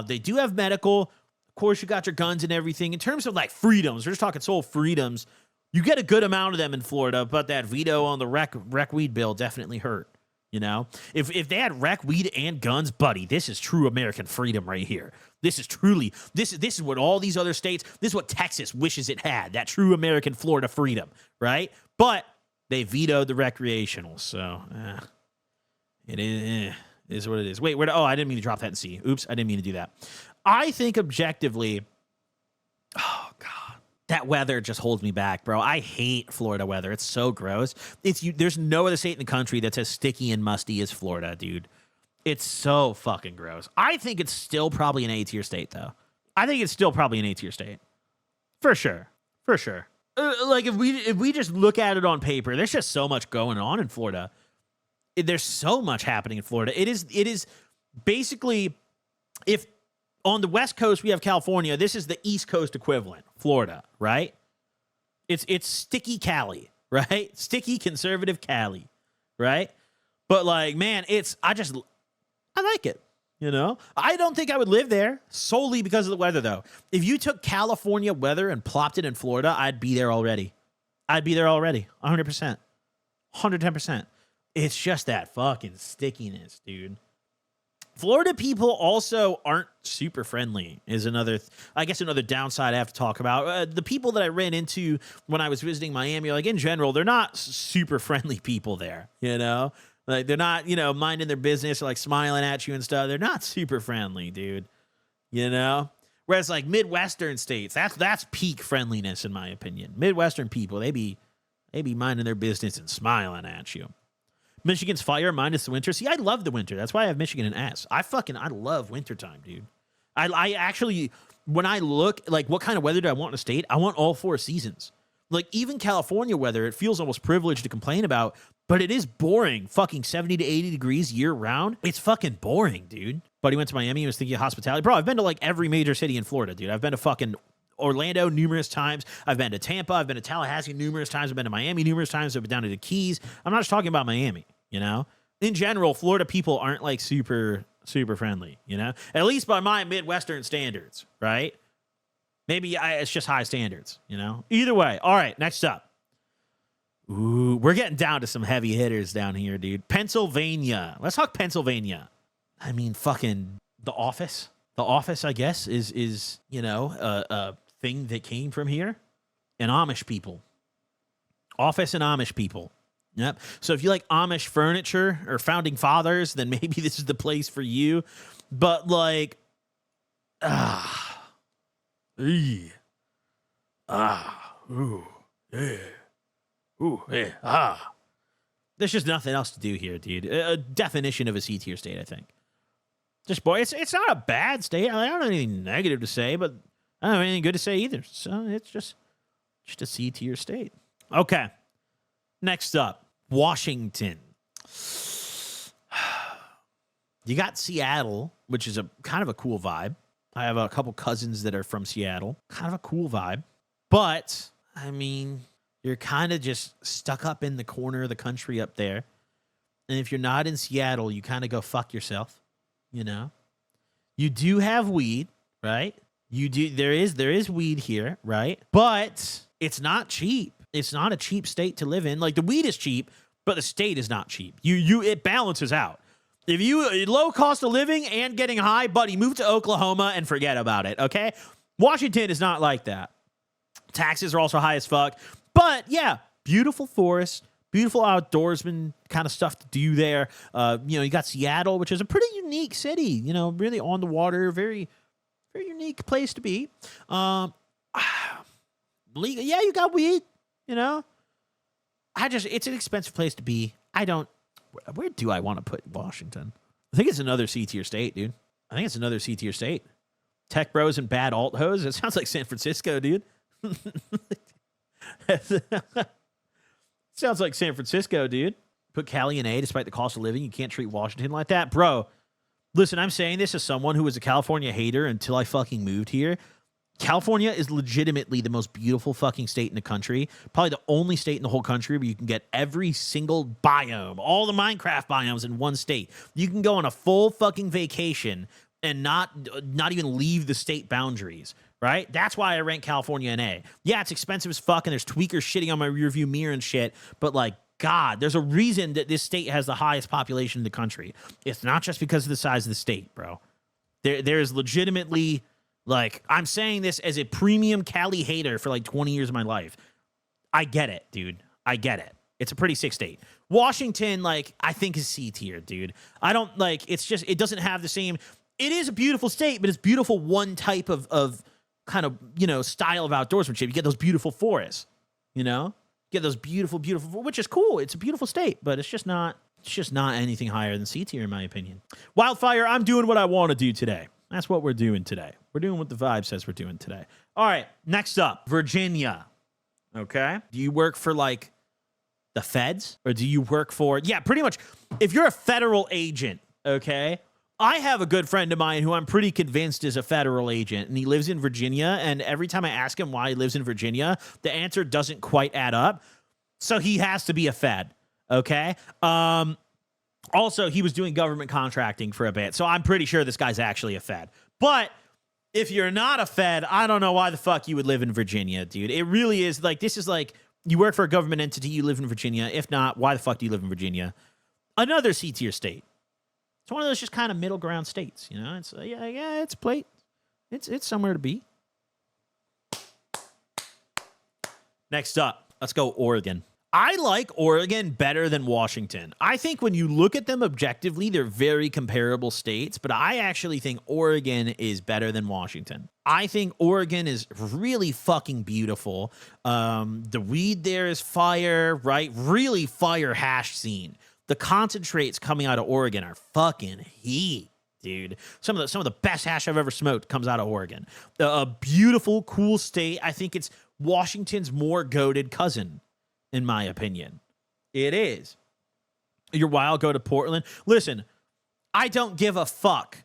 They do have medical. Of course, you got your guns and everything. In terms of like freedoms, we're just talking sole freedoms. You get a good amount of them in Florida, but that veto on the rec weed bill definitely hurt. You know, if they had rec weed and guns, buddy, this is true American freedom right here. This is truly, this is what all these other states, this is what Texas wishes it had, that true American Florida freedom, right? But they vetoed the recreational, so it is what it is. Wait, I didn't mean to drop that in C. Oops, I didn't mean to do that. I think objectively, oh, God, that weather just holds me back, bro. I hate Florida weather. It's so gross. There's no other state in the country that's as sticky and musty as Florida, dude. It's so fucking gross. I think it's still probably an A-tier state, though. I think it's still probably an A-tier state. For sure. For sure. Like if we just look at it on paper, there's just so much going on in Florida. There's so much happening in Florida. It is basically, if on the West Coast we have California, this is the East Coast equivalent, Florida, right? It's sticky Cali, right? Sticky conservative Cali, right? But like, man, I like it. You know, I don't think I would live there solely because of the weather, though. If you took California weather and plopped it in Florida, I'd be there already. 100%. 110%. It's just that fucking stickiness, dude. Florida people also aren't super friendly is another downside I have to talk about. The people that I ran into when I was visiting Miami, like in general, they're not super friendly people there, you know? Like, they're not, minding their business or, like, smiling at you and stuff. They're not super friendly, dude. You know? Whereas, like, Midwestern states, that's peak friendliness, in my opinion. Midwestern people, they be minding their business and smiling at you. Michigan's fire, minus the winter. See, I love the winter. That's why I have Michigan in S. I love wintertime, dude. I actually, when I look, like, what kind of weather do I want in a state? I want all 4 seasons. Like, even California weather, it feels almost privileged to complain about, but it is boring. Fucking 70 to 80 degrees year round. It's fucking boring, dude. Buddy went to Miami and was thinking of hospitality. Bro, I've been to like every major city in Florida, dude. I've been to fucking Orlando numerous times. I've been to Tampa. I've been to Tallahassee numerous times. I've been to Miami numerous times. I've been down to the Keys. I'm not just talking about Miami, you know? In general, Florida people aren't like super, super friendly, you know? At least by my Midwestern standards, right? Maybe it's just high standards, you know? Either way. All right, next up. Ooh, we're getting down to some heavy hitters down here, dude. Pennsylvania. Let's talk Pennsylvania. I mean, fucking The Office. The Office, I guess, is a thing that came from here. And Amish people. Office and Amish people. Yep. So if you like Amish furniture or Founding Fathers, then maybe this is the place for you. But like, ooh, yeah. Ooh, yeah. There's just nothing else to do here, dude. A definition of a C tier state, I think. Just boy, it's not a bad state. I don't have anything negative to say, but I don't have anything good to say either. So it's just a C tier state. Okay. Next up, Washington. You got Seattle, which is a kind of a cool vibe. I have a couple cousins that are from Seattle. Kind of a cool vibe. But, I mean, you're kind of just stuck up in the corner of the country up there. And if you're not in Seattle, you kind of go fuck yourself, you know? You do have weed, right? You do. There is weed here, right? But it's not cheap. It's not a cheap state to live in. Like, the weed is cheap, but the state is not cheap. It balances out. If you low cost of living and getting high, buddy, move to Oklahoma and forget about it, okay? Washington is not like that. Taxes are also high as fuck. But, yeah, beautiful forest, beautiful outdoorsman kind of stuff to do there. You got Seattle, which is a pretty unique city, really on the water, very, very unique place to be. Yeah, you got weed, it's an expensive place to be. Where do I want to put Washington? I think it's another C tier state, dude. I think it's another C tier state. Tech bros and bad alt hoes. It sounds like San Francisco, dude. Sounds like San Francisco, dude. Put Cali in A despite the cost of living. You can't treat Washington like that. Bro, listen, I'm saying this as someone who was a California hater until I fucking moved here. California is legitimately the most beautiful fucking state in the country. Probably the only state in the whole country where you can get every single biome, all the Minecraft biomes in one state. You can go on a full fucking vacation and not even leave the state boundaries, right? That's why I rank California an A. Yeah, it's expensive as fuck, and there's tweakers shitting on my rearview mirror and shit, but like, God, there's a reason that this state has the highest population in the country. It's not just because of the size of the state, bro. There is legitimately... Like, I'm saying this as a premium Cali hater for like 20 years of my life. I get it, dude. I get it. It's a pretty sick state. Washington, like, I think is C tier, dude. I don't, like, it's just, it doesn't have the same, it is a beautiful state, but it's beautiful one type of kind of, style of outdoorsmanship. You get those beautiful forests, You get those beautiful, which is cool. It's a beautiful state, but it's just not anything higher than C tier, in my opinion. Wildfire, I'm doing what I want to do today. That's what we're doing today. We're doing what the vibe says we're doing today. All right, next up, Virginia. Okay? Do you work for, like, the feds? Or do you work for... Yeah, pretty much. If you're a federal agent, okay? I have a good friend of mine who I'm pretty convinced is a federal agent, and he lives in Virginia, and every time I ask him why he lives in Virginia, the answer doesn't quite add up. So he has to be a fed, okay? Also, he was doing government contracting for a bit, so I'm pretty sure this guy's actually a fed. But if you're not a fed, I don't know why the fuck you would live in Virginia, dude. It really is, like, this is like, you work for a government entity, you live in Virginia. If not, why the fuck do you live in Virginia? Another C-tier state. It's one of those just kind of middle ground states, It's, it's a plate. It's somewhere to be. Next up, let's go Oregon. I like Oregon better than Washington. I think when you look at them objectively, they're very comparable states, but I actually think Oregon is better than Washington. I think Oregon is really fucking beautiful. The weed there is fire, right? Really fire hash scene. The concentrates coming out of Oregon are fucking heat, dude. Some of the best hash I've ever smoked comes out of Oregon. A beautiful, cool state. I think it's Washington's more goated cousin, in my opinion. It is. Your wild go to Portland. Listen, I don't give a fuck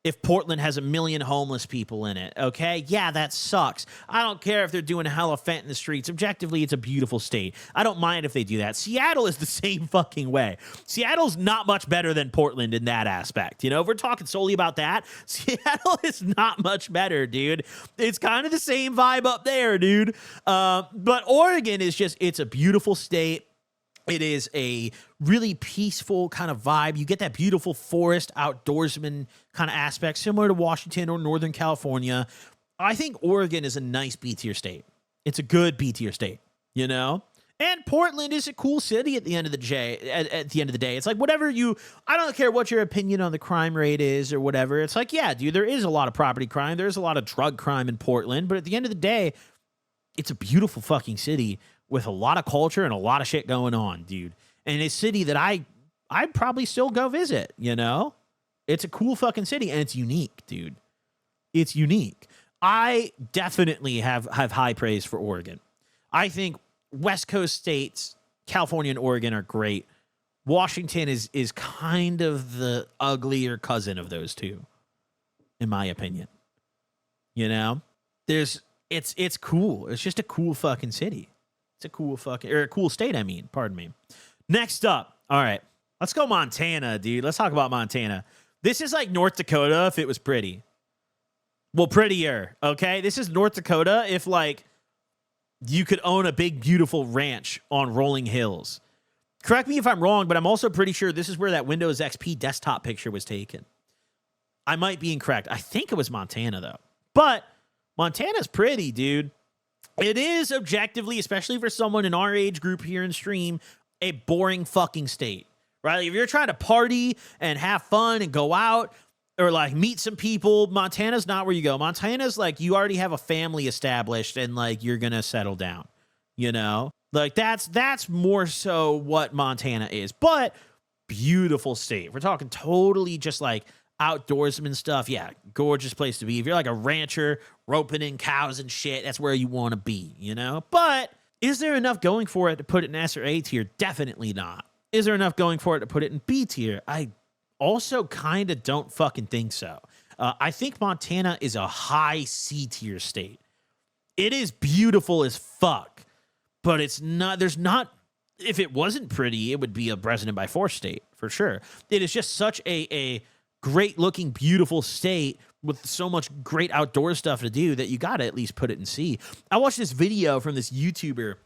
if Portland has 1 million homeless people in it, okay? Yeah, that sucks. I don't care if they're doing hella fent in the streets. Objectively, it's a beautiful state. I don't mind if they do that. Seattle is the same fucking way. Seattle's not much better than Portland in that aspect. If we're talking solely about that, Seattle is not much better, dude. It's kind of the same vibe up there, dude. But Oregon is just, it's a beautiful state. It is a really peaceful kind of vibe. You get that beautiful forest outdoorsman kind of aspect, similar to Washington or Northern California. I think Oregon is a nice B tier state. It's a good B tier state, And Portland is a cool city at the end of the day. At the end of the day, it's like whatever I don't care what your opinion on the crime rate is or whatever. It's like, yeah, dude, there is a lot of property crime. There's a lot of drug crime in Portland, but at the end of the day, it's a beautiful fucking city with a lot of culture and a lot of shit going on, dude. and a city that I'd probably still go visit, you know? It's a cool fucking city, and it's unique, dude. It's unique. I definitely have high praise for Oregon. I think West Coast states, California and Oregon, are great. Washington is kind of the uglier cousin of those two, in my opinion. You know? It's cool. It's just a cool fucking city. It's a cool state, I mean. Pardon me. Next up. All right. Let's go Montana, dude. Let's talk about Montana. This is like North Dakota if it was pretty. Well, prettier, okay? This is North Dakota if, like, you could own a big, beautiful ranch on rolling hills. Correct me if I'm wrong, but I'm also pretty sure this is where that Windows XP desktop picture was taken. I might be incorrect. I think it was Montana, though. But Montana's pretty, dude. It is objectively, especially for someone in our age group here in stream, a boring fucking state, right? Like if you're trying to party and have fun and go out or like meet some people, Montana's not where you go. Montana's like you already have a family established and like you're going to settle down, you know? Like that's more so what Montana is. But beautiful state. We're talking totally just like outdoorsman stuff. Yeah, gorgeous place to be. If you're like a rancher roping in cows and shit, that's where you want to be, you know? But is there enough going for it to put it in S or A tier? Definitely not. Is there enough going for it to put it in B tier? I also kind of don't fucking think so. I think Montana is a high C tier state. It is beautiful as fuck, but it's not, there's not, if it wasn't pretty, it would be a president by force state for sure. It is just such a great looking, beautiful state with so much great outdoor stuff to do that you got to at least put it in C. I watched this video from this YouTuber.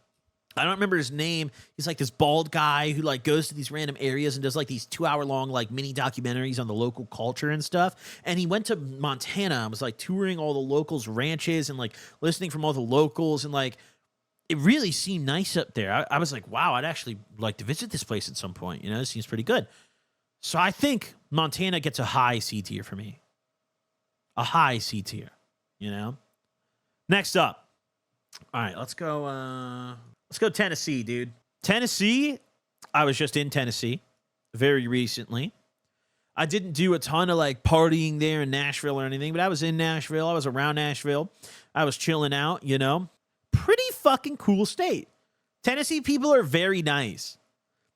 I don't remember his name. He's like this bald guy who like goes to these random areas and does like these 2-hour-long like mini documentaries on the local culture and stuff. And he went to Montana and was like touring all the locals' ranches and like listening from all the locals. And like, it really seemed nice up there. I was like, wow, I'd actually like to visit this place at some point. You know, it seems pretty good. So I think Montana gets a high C tier for me. A high C tier, you know? Next up. All right, let's go Tennessee, dude. Tennessee, I was just in Tennessee very recently. I didn't do a ton of like partying there in Nashville or anything, but I was in Nashville. I was around Nashville. I was chilling out, you know? Pretty fucking cool state. Tennessee people are very nice.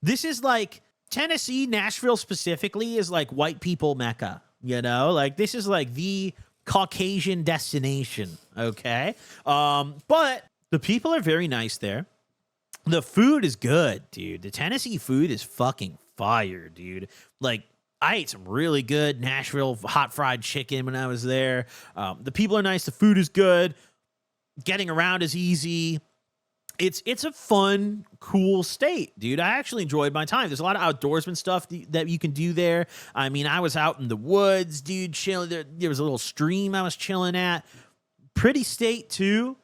This is like Tennessee, Nashville specifically is like white people Mecca, you know? Like this is like the Caucasian destination, okay? But the people are very nice there. The food is good, dude. The Tennessee food is fucking fire, dude. Like I ate some really good Nashville hot fried chicken when I was there. The people are nice. The food is good. Getting around is easy. It's a fun, cool state, dude. I actually enjoyed my time. There's a lot of outdoorsman stuff that you can do there. I mean, I was out in the woods, dude, chilling. There was a little stream I was chilling at. Pretty state, too.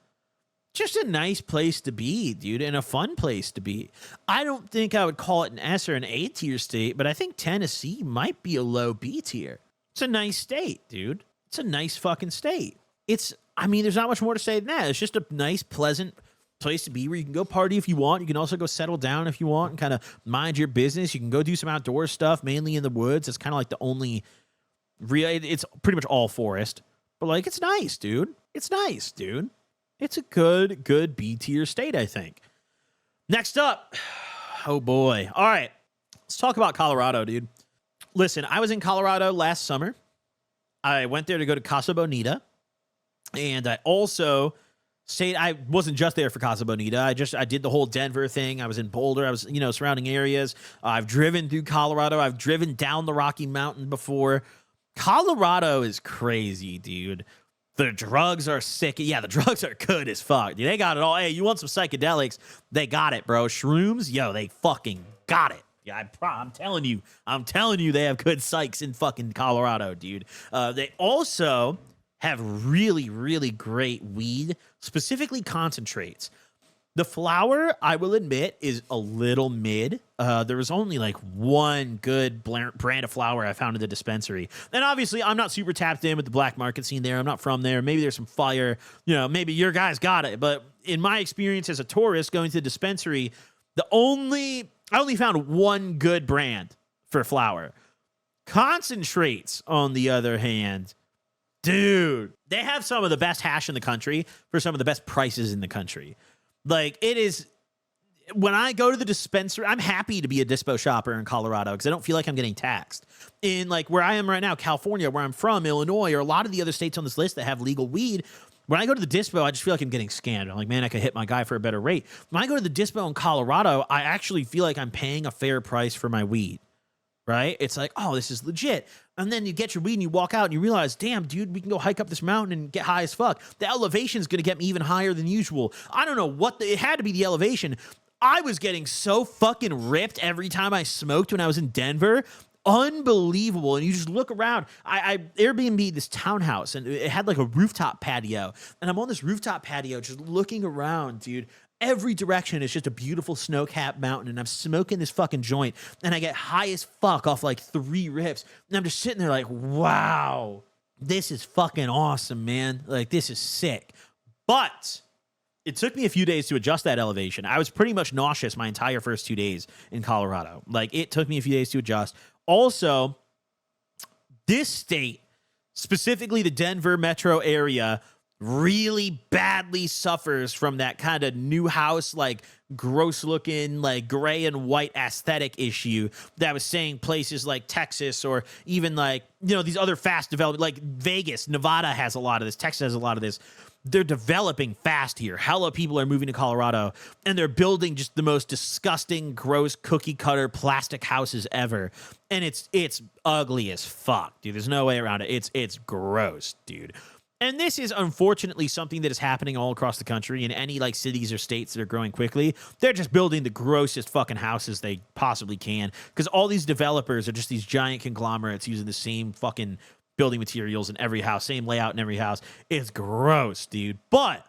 Just a nice place to be, dude, and a fun place to be. I don't think I would call it an S or an A tier state, but I think Tennessee might be a low B tier. It's a nice state, dude. It's a nice fucking state. There's not much more to say than that. It's just a nice, pleasant place to be where you can go party if you want. You can also go settle down if you want and kind of mind your business. You can go do some outdoor stuff, mainly in the woods. It's kind of like the only real, it's pretty much all forest. But like, it's nice, dude. It's nice, dude. It's a good B tier state, I think. Next up, oh boy. All right, let's talk about Colorado, dude. Listen, I was in Colorado last summer. I went there to go to Casa Bonita. And I also stayed, I wasn't just there for Casa Bonita. I did the whole Denver thing. I was in Boulder. I was, surrounding areas. I've driven through Colorado. I've driven down the Rocky Mountain before. Colorado is crazy, dude. The drugs are sick. Yeah, the drugs are good as fuck. Dude, they got it all. Hey, you want some psychedelics? They got it, bro. Shrooms? Yo, they fucking got it. Yeah, I'm telling you, they have good psychs in fucking Colorado, dude. They also have really, really great weed, specifically concentrates. The flower, I will admit, is a little mid. There was only like one good brand of flower I found in the dispensary. And obviously, I'm not super tapped in with the black market scene there. I'm not from there. Maybe there's some fire. Maybe your guys got it. But in my experience as a tourist going to the dispensary, the only I only found one good brand for flour. Concentrates, on the other hand, dude, they have some of the best hash in the country for some of the best prices in the country. Like, it is, when I go to the dispensary, I'm happy to be a dispo shopper in Colorado because I don't feel like I'm getting taxed. In like where I am right now, California, where I'm from, Illinois, or a lot of the other states on this list that have legal weed, when I go to the dispo, I just feel like I'm getting scammed. I'm like, man, I could hit my guy for a better rate. When I go to the dispo in Colorado, I actually feel like I'm paying a fair price for my weed. Right? It's like, oh, this is legit. And then you get your weed and you walk out and you realize, damn, dude, we can go hike up this mountain and get high as fuck. The elevation is going to get me even higher than usual. I don't know what, it had to be the elevation. I was getting so fucking ripped every time I smoked when I was in Denver. Unbelievable. And you just look around. I Airbnb this townhouse and it had like a rooftop patio. And I'm on this rooftop patio just looking around, dude. Every direction is just a beautiful snow-capped mountain, and I'm smoking this fucking joint, and I get high as fuck off like 3 rips, and I'm just sitting there like, wow, this is fucking awesome, man. Like, this is sick. But it took me a few days to adjust that elevation. I was pretty much nauseous my entire first 2 days in Colorado. Like, it took me a few days to adjust. Also, this state, specifically the Denver metro area, really badly suffers from that kind of new house, like gross looking, like gray and white aesthetic issue that was saying places like Texas or even like, you know, these other fast development, like Vegas, Nevada has a lot of this. Texas has a lot of this. They're developing fast here. Hella people are moving to Colorado and they're building just the most disgusting, gross cookie cutter plastic houses ever. And it's ugly as fuck, dude. There's no way around it. It's gross, dude. And this is unfortunately something that is happening all across the country in any like cities or states that are growing quickly. They're just building the grossest fucking houses they possibly can because all these developers are just these giant conglomerates using the same fucking building materials in every house, same layout in every house. It's gross, dude. But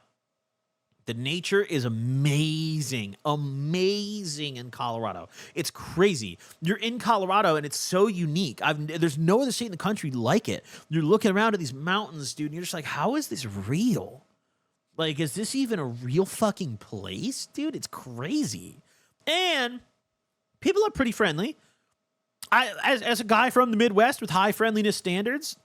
the nature is amazing in Colorado. It's crazy. You're in Colorado, and it's so unique. There's no other state in the country like it. You're looking around at these mountains, dude, and you're just like, how is this real? Like, is this even a real fucking place, dude? It's crazy. And people are pretty friendly. As a guy from the Midwest with high friendliness standards,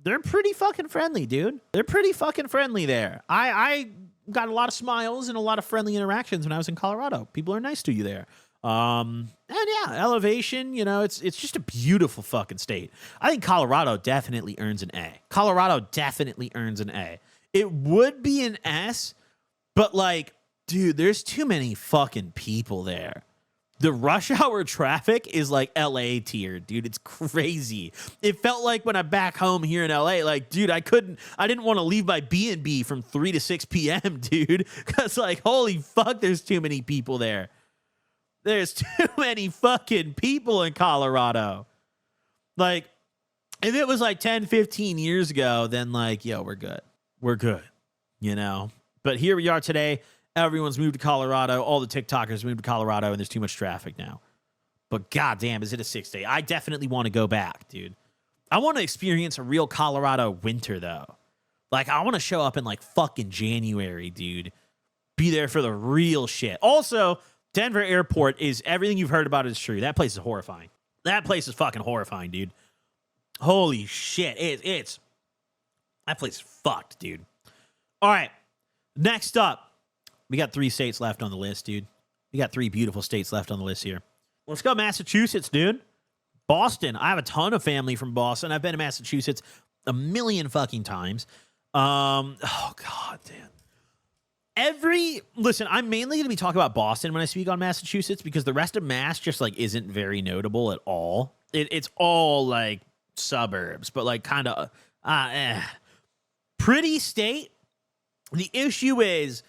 they're pretty fucking friendly, dude. They're pretty fucking friendly there. I got a lot of smiles and a lot of friendly interactions when I was in Colorado. People are nice to you there. And yeah, elevation, you know, it's just a beautiful fucking state. I think Colorado definitely earns an A. Colorado definitely earns an A. It would be an S, but like, dude, there's too many fucking people there. The rush hour traffic is like LA tier, dude. It's crazy. It felt like when I'm back home here in LA, like, dude, I didn't want to leave my B&B from 3 to 6 p.m., dude. Because, like, holy fuck, there's too many people there. There's too many fucking people in Colorado. Like, if it was like 10, 15 years ago, then, like, yo, we're good. We're good, you know? But here we are today. Everyone's moved to Colorado. All the TikTokers moved to Colorado, and there's too much traffic now. But goddamn, is it a 6 day? I definitely want to go back, dude. I want to experience a real Colorado winter, though. Like, I want to show up in, like, fucking January, dude. Be there for the real shit. Also, Denver Airport is everything you've heard about is true. That place is horrifying. That place is fucking horrifying, dude. Holy shit. It's that place is fucked, dude. All right. Next up. We got 3 states left on the list, dude. We got 3 beautiful states left on the list here. Let's go Massachusetts, dude. Boston. I have a ton of family from Boston. I've been to Massachusetts a million fucking times. Oh, God, damn. Listen, I'm mainly going to be talking about Boston when I speak on Massachusetts because the rest of Mass just, like, isn't very notable at all. It's all, like, suburbs, but, like, kind of, pretty state. The issue is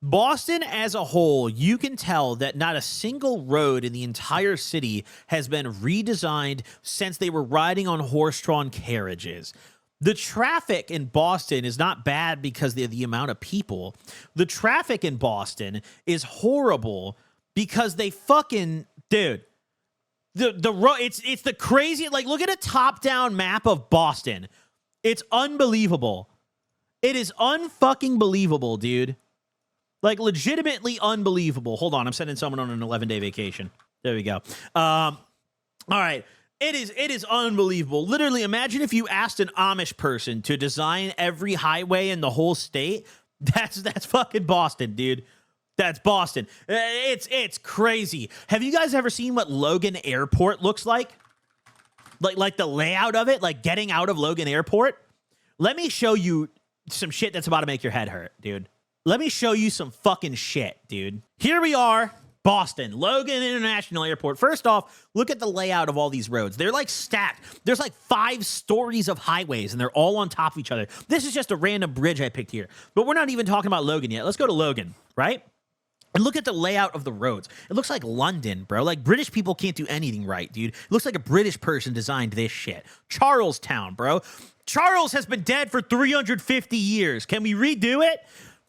Boston as a whole, you can tell that not a single road in the entire city has been redesigned since they were riding on horse-drawn carriages. The traffic in Boston is not bad because of the amount of people. The traffic in Boston is horrible because they fucking, dude, the road, it's the crazy, like, look at a top-down map of Boston. It's unbelievable. It is unfucking believable, dude. Like, legitimately unbelievable. Hold on, I'm sending someone on an 11-day vacation. There we go. All right. It is unbelievable. Literally, imagine if you asked an Amish person to design every highway in the whole state. That's fucking Boston, dude. That's Boston. It's crazy. Have you guys ever seen what Logan Airport looks like? Like the layout of it, like getting out of Logan Airport? Let me show you some shit that's about to make your head hurt, dude. Let me show you some fucking shit, dude. Here we are, Boston, Logan International Airport. First off, look at the layout of all these roads. They're like stacked. There's like 5 stories of highways, and they're all on top of each other. This is just a random bridge I picked here. But we're not even talking about Logan yet. Let's go to Logan, right? And look at the layout of the roads. It looks like London, bro. Like, British people can't do anything right, dude. It looks like a British person designed this shit. Charlestown, bro. Charles has been dead for 350 years. Can we redo it?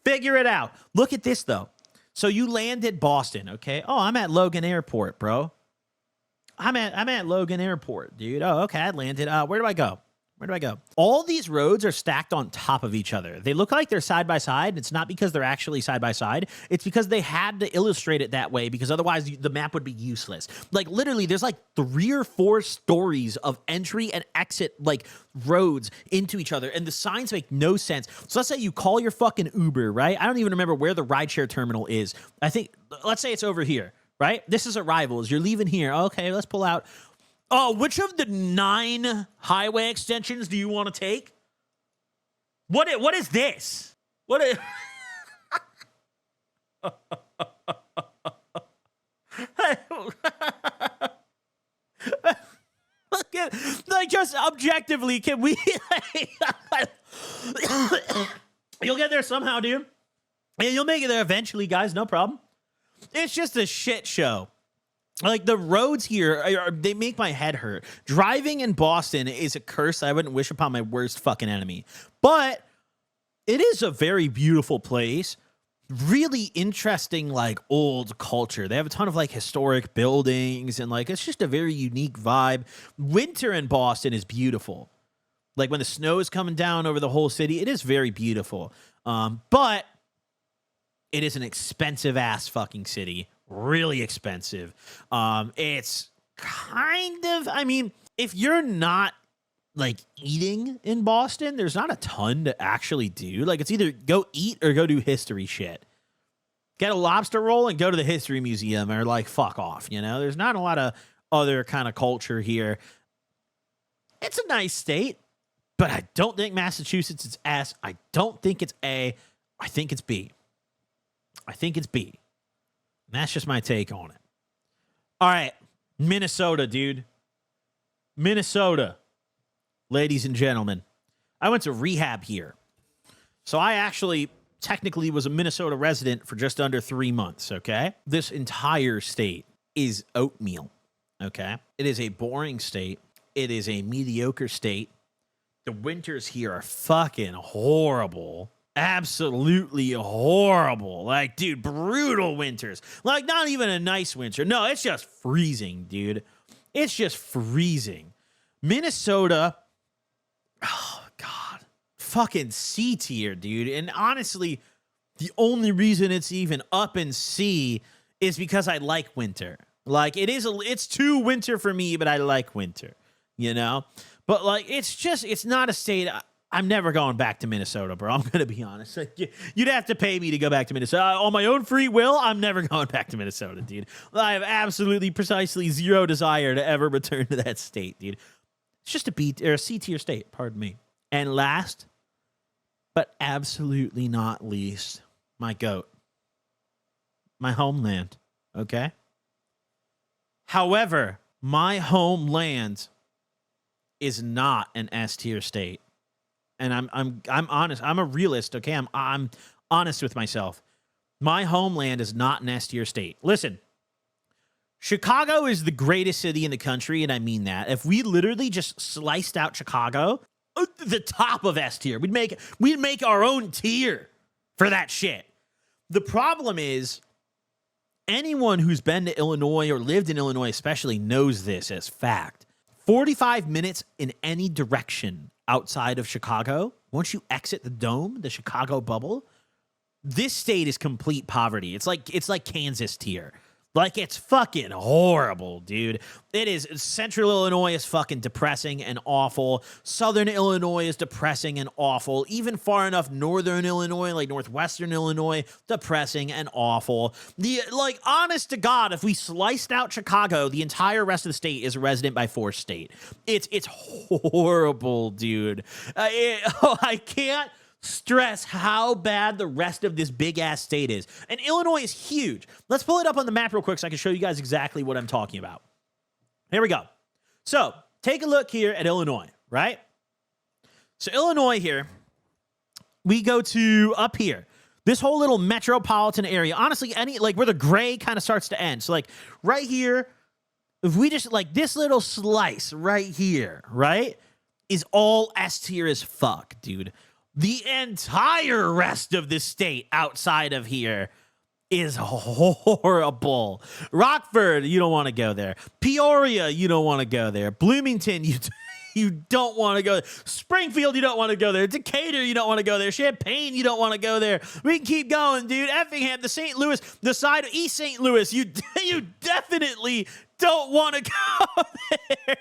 Figure it out. Look at this, though. So you landed Boston, okay? Oh, I'm at Logan Airport, bro. I'm at Logan Airport, dude. Oh, okay, I landed. Where do I go? Where do I go? All these roads are stacked on top of each other. They look like they're side by side. It's not because they're actually side by side. It's because they had to illustrate it that way, because otherwise the map would be useless. Like, literally, there's like 3 or 4 stories of entry and exit, like, roads into each other, and the signs make no sense. So let's say you call your fucking Uber, right? I don't even remember where the rideshare terminal is. I think, let's say it's over here, right? This is Arrivals. You're leaving here. Okay, let's pull out. Oh, which of the 9 highway extensions do you want to take? What is this? What is... Look at, like, just objectively, can we... You'll get there somehow, dude. And you'll make it there eventually, guys. No problem. It's just a shit show. Like, the roads here, they make my head hurt. Driving in Boston is a curse I wouldn't wish upon my worst fucking enemy. But it is a very beautiful place. Really interesting, like, old culture. They have a ton of, like, historic buildings, and, like, it's just a very unique vibe. Winter in Boston is beautiful. Like, when the snow is coming down over the whole city, it is very beautiful. But it is an expensive-ass fucking city. Really expensive. It's kind of, I mean, if you're not, like, eating in Boston, there's not a ton to actually do. Like, it's either go eat or go do history shit. Get a lobster roll and go to the history museum, or, like, fuck off, you know? There's not a lot of other kind of culture here. It's a nice state, but I don't think Massachusetts is S. I don't think it's A. I think it's B. I think it's B. And that's just my take on it. All right. Minnesota, dude. Minnesota. Ladies and gentlemen. I went to rehab here. So I actually technically was a Minnesota resident for just under 3 months, okay? This entire state is oatmeal, okay? It is a boring state. It is a mediocre state. The winters here are fucking horrible. Absolutely horrible. Like, dude, brutal winters. Like, not even a nice winter. No, it's just freezing, dude. It's just freezing. Minnesota, oh, God. Fucking C tier, dude. And honestly, the only reason it's even up in C is because I like winter. Like, it's too winter for me, but I like winter, you know? But, like, it's not a state... I'm never going back to Minnesota, bro. I'm going to be honest. You'd have to pay me to go back to Minnesota. On my own free will, I'm never going back to Minnesota, dude. I have absolutely, precisely zero desire to ever return to that state, dude. It's just a B or a C tier state, pardon me. And last, but absolutely not least, my goat. My homeland, okay? However, my homeland is not an S tier state. And I'm honest. I'm a realist, okay? I'm honest with myself. My homeland is not an S tier state. Listen, Chicago is the greatest city in the country, and I mean that. If we literally just sliced out Chicago, the top of S tier, we'd make our own tier for that shit. The problem is, anyone who's been to Illinois or lived in Illinois especially knows this as fact. 45 minutes in any direction outside of Chicago, once you exit the dome, the Chicago bubble, This state is complete poverty. It's like Kansas tier. Like, it's fucking horrible, dude. It is. Central Illinois is fucking depressing and awful. Southern Illinois is depressing and awful. Even far enough northern Illinois, like northwestern Illinois, depressing and awful. Like, honest to God, if we sliced out Chicago, the entire rest of the state is a resident by force state. It's horrible, dude. I can't stress how bad the rest of this big ass state is. And Illinois is huge. Let's pull it up on the map real quick so I can show you guys exactly what I'm talking about. Here we go. So take a look here at Illinois, right? So Illinois here, we go to up here. This whole little metropolitan area, honestly, like where the gray kind of starts to end. So like right here, if we just like this little slice right here, right, is all S tier as fuck, dude. The entire rest of the state outside of here is horrible. Rockford, you don't want to go there. Peoria, you don't want to go there. Bloomington, you don't want to go there. Springfield, you don't want to go there. Decatur, you don't want to go there. Champaign, you don't want to go there. We can keep going, dude. Effingham, the St. Louis, the side of East St. Louis, you definitely don't want to go there.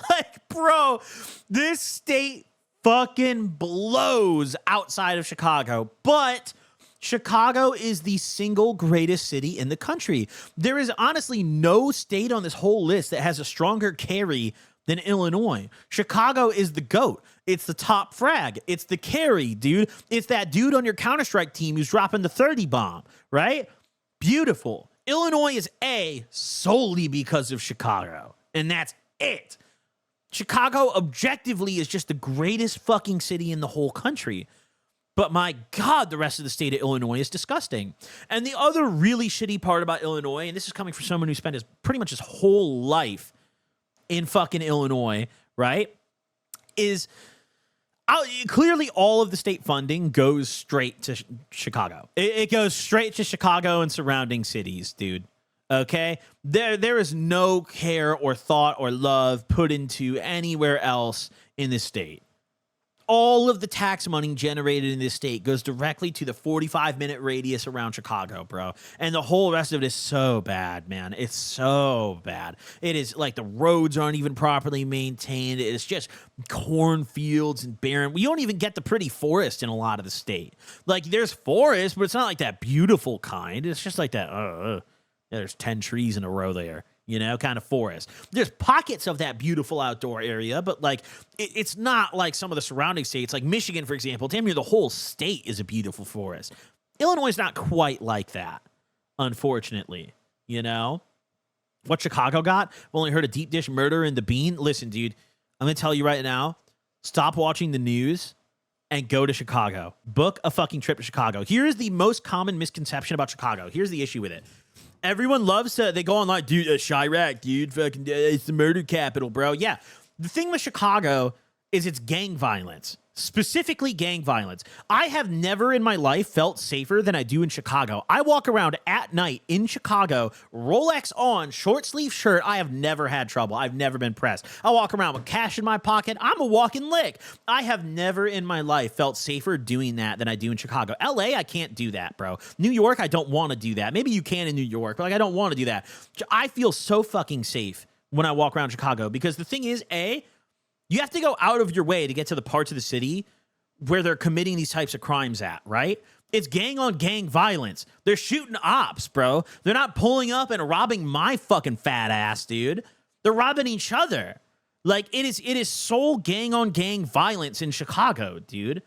Like, bro, this state fucking blows outside of Chicago, but Chicago is the single greatest city in the country. There is honestly no state on this whole list that has a stronger carry than Illinois. Chicago is the GOAT. It's the top frag. It's the carry, dude. It's that dude on your Counter-Strike team who's dropping the 30 bomb, right? Beautiful. Illinois is A solely because of Chicago, and that's it. Chicago objectively is just the greatest fucking city in the whole country. But my God, the rest of the state of Illinois is disgusting. And the other really shitty part about Illinois, and this is coming from someone who spent pretty much his whole life in fucking Illinois, right, is clearly all of the state funding goes straight to Chicago. It goes straight to Chicago and surrounding cities, dude. Okay, there is no care or thought or love put into anywhere else in this state. All of the tax money generated in this state goes directly to the 45-minute radius around Chicago, bro. And the whole rest of it is so bad, man. It's so bad. It is like the roads aren't even properly maintained. It's just cornfields and barren. We don't even get the pretty forest in a lot of the state. Like, there's forest, but it's not like that beautiful kind. It's just like that, there's 10 trees in a row there, you know, kind of forest. There's pockets of that beautiful outdoor area, but like it's not like some of the surrounding states, like Michigan, for example. Damn near the whole state is a beautiful forest. Illinois is not quite like that, unfortunately, you know. What Chicago got? We've only heard of deep dish murder in the bean. Listen, dude, I'm going to tell you right now, stop watching the news and go to Chicago. Book a fucking trip to Chicago. Here is the most common misconception about Chicago. Here's the issue with it. Everyone loves to, they go on like, dude, Chirac, dude, fucking, it's the murder capital, bro. Yeah. The thing with Chicago is it's gang violence, specifically gang violence. I have never in my life felt safer than I do in Chicago. I walk around at night in Chicago, Rolex on, short sleeve shirt. I have never had trouble. I've never been pressed. I walk around with cash in my pocket. I'm a walking lick. I have never in my life felt safer doing that than I do in Chicago. LA, I can't do that, bro. New York, I don't want to do that. Maybe you can in New York, but like I don't want to do that. I feel so fucking safe when I walk around Chicago because the thing is, you have to go out of your way to get to the parts of the city where they're committing these types of crimes at, right? It's gang on gang violence. They're shooting ops, bro. They're not pulling up and robbing my fucking fat ass, dude. They're robbing each other. Like, it is sole gang on gang violence in Chicago, dude.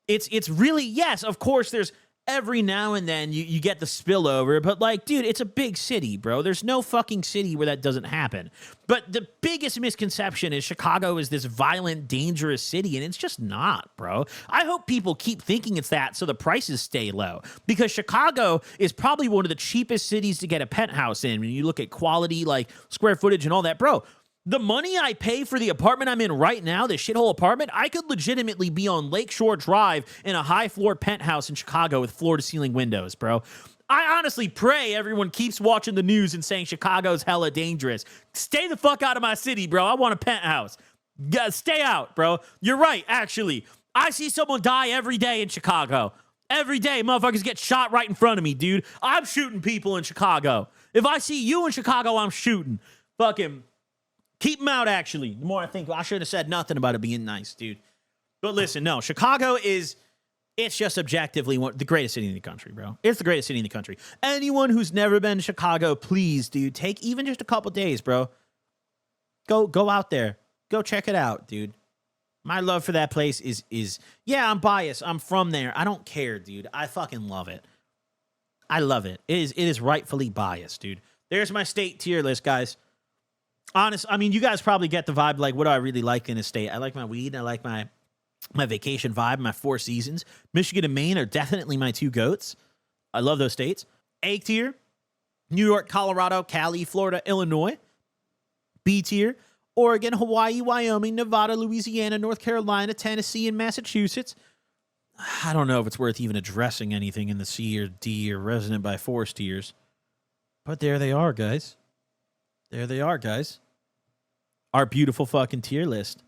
It's really, yes, of course, there's every now and then you get the spillover, but like, dude, it's a big city, bro. There's no fucking city where that doesn't happen. But the biggest misconception is Chicago is this violent, dangerous city, and it's just not, bro. I hope people keep thinking it's that so the prices stay low, because Chicago is probably one of the cheapest cities to get a penthouse in when you look at quality, like square footage and all that, bro. The money I pay for the apartment I'm in right now, this shithole apartment, I could legitimately be on Lakeshore Drive in a high-floor penthouse in Chicago with floor-to-ceiling windows, bro. I honestly pray everyone keeps watching the news and saying Chicago's hella dangerous. Stay the fuck out of my city, bro. I want a penthouse. Stay out, bro. You're right, actually. I see someone die every day in Chicago. Every day, motherfuckers get shot right in front of me, dude. I'm shooting people in Chicago. If I see you in Chicago, I'm shooting. Fucking keep them out, actually. The more I think, I should have said nothing about it being nice, dude. But listen, no, Chicago is, it's just objectively the greatest city in the country, bro. It's the greatest city in the country. Anyone who's never been to Chicago, please, dude, take even just a couple days, bro. Go out there. Go check it out, dude. My love for that place is yeah, I'm biased. I'm from there. I don't care, dude. I fucking love it. I love it. It is rightfully biased, dude. There's my state tier list, guys. Honest, I mean, you guys probably get the vibe, like, what do I really like in a state? I like my weed. I like my vacation vibe, my 4 seasons. Michigan and Maine are definitely my 2 goats. I love those states. A tier, New York, Colorado, Cali, Florida, Illinois. B tier, Oregon, Hawaii, Wyoming, Nevada, Louisiana, North Carolina, Tennessee, and Massachusetts. I don't know if it's worth even addressing anything in the C or D or resident by force tiers. But there they are, guys. There they are, guys. Our beautiful fucking tier list.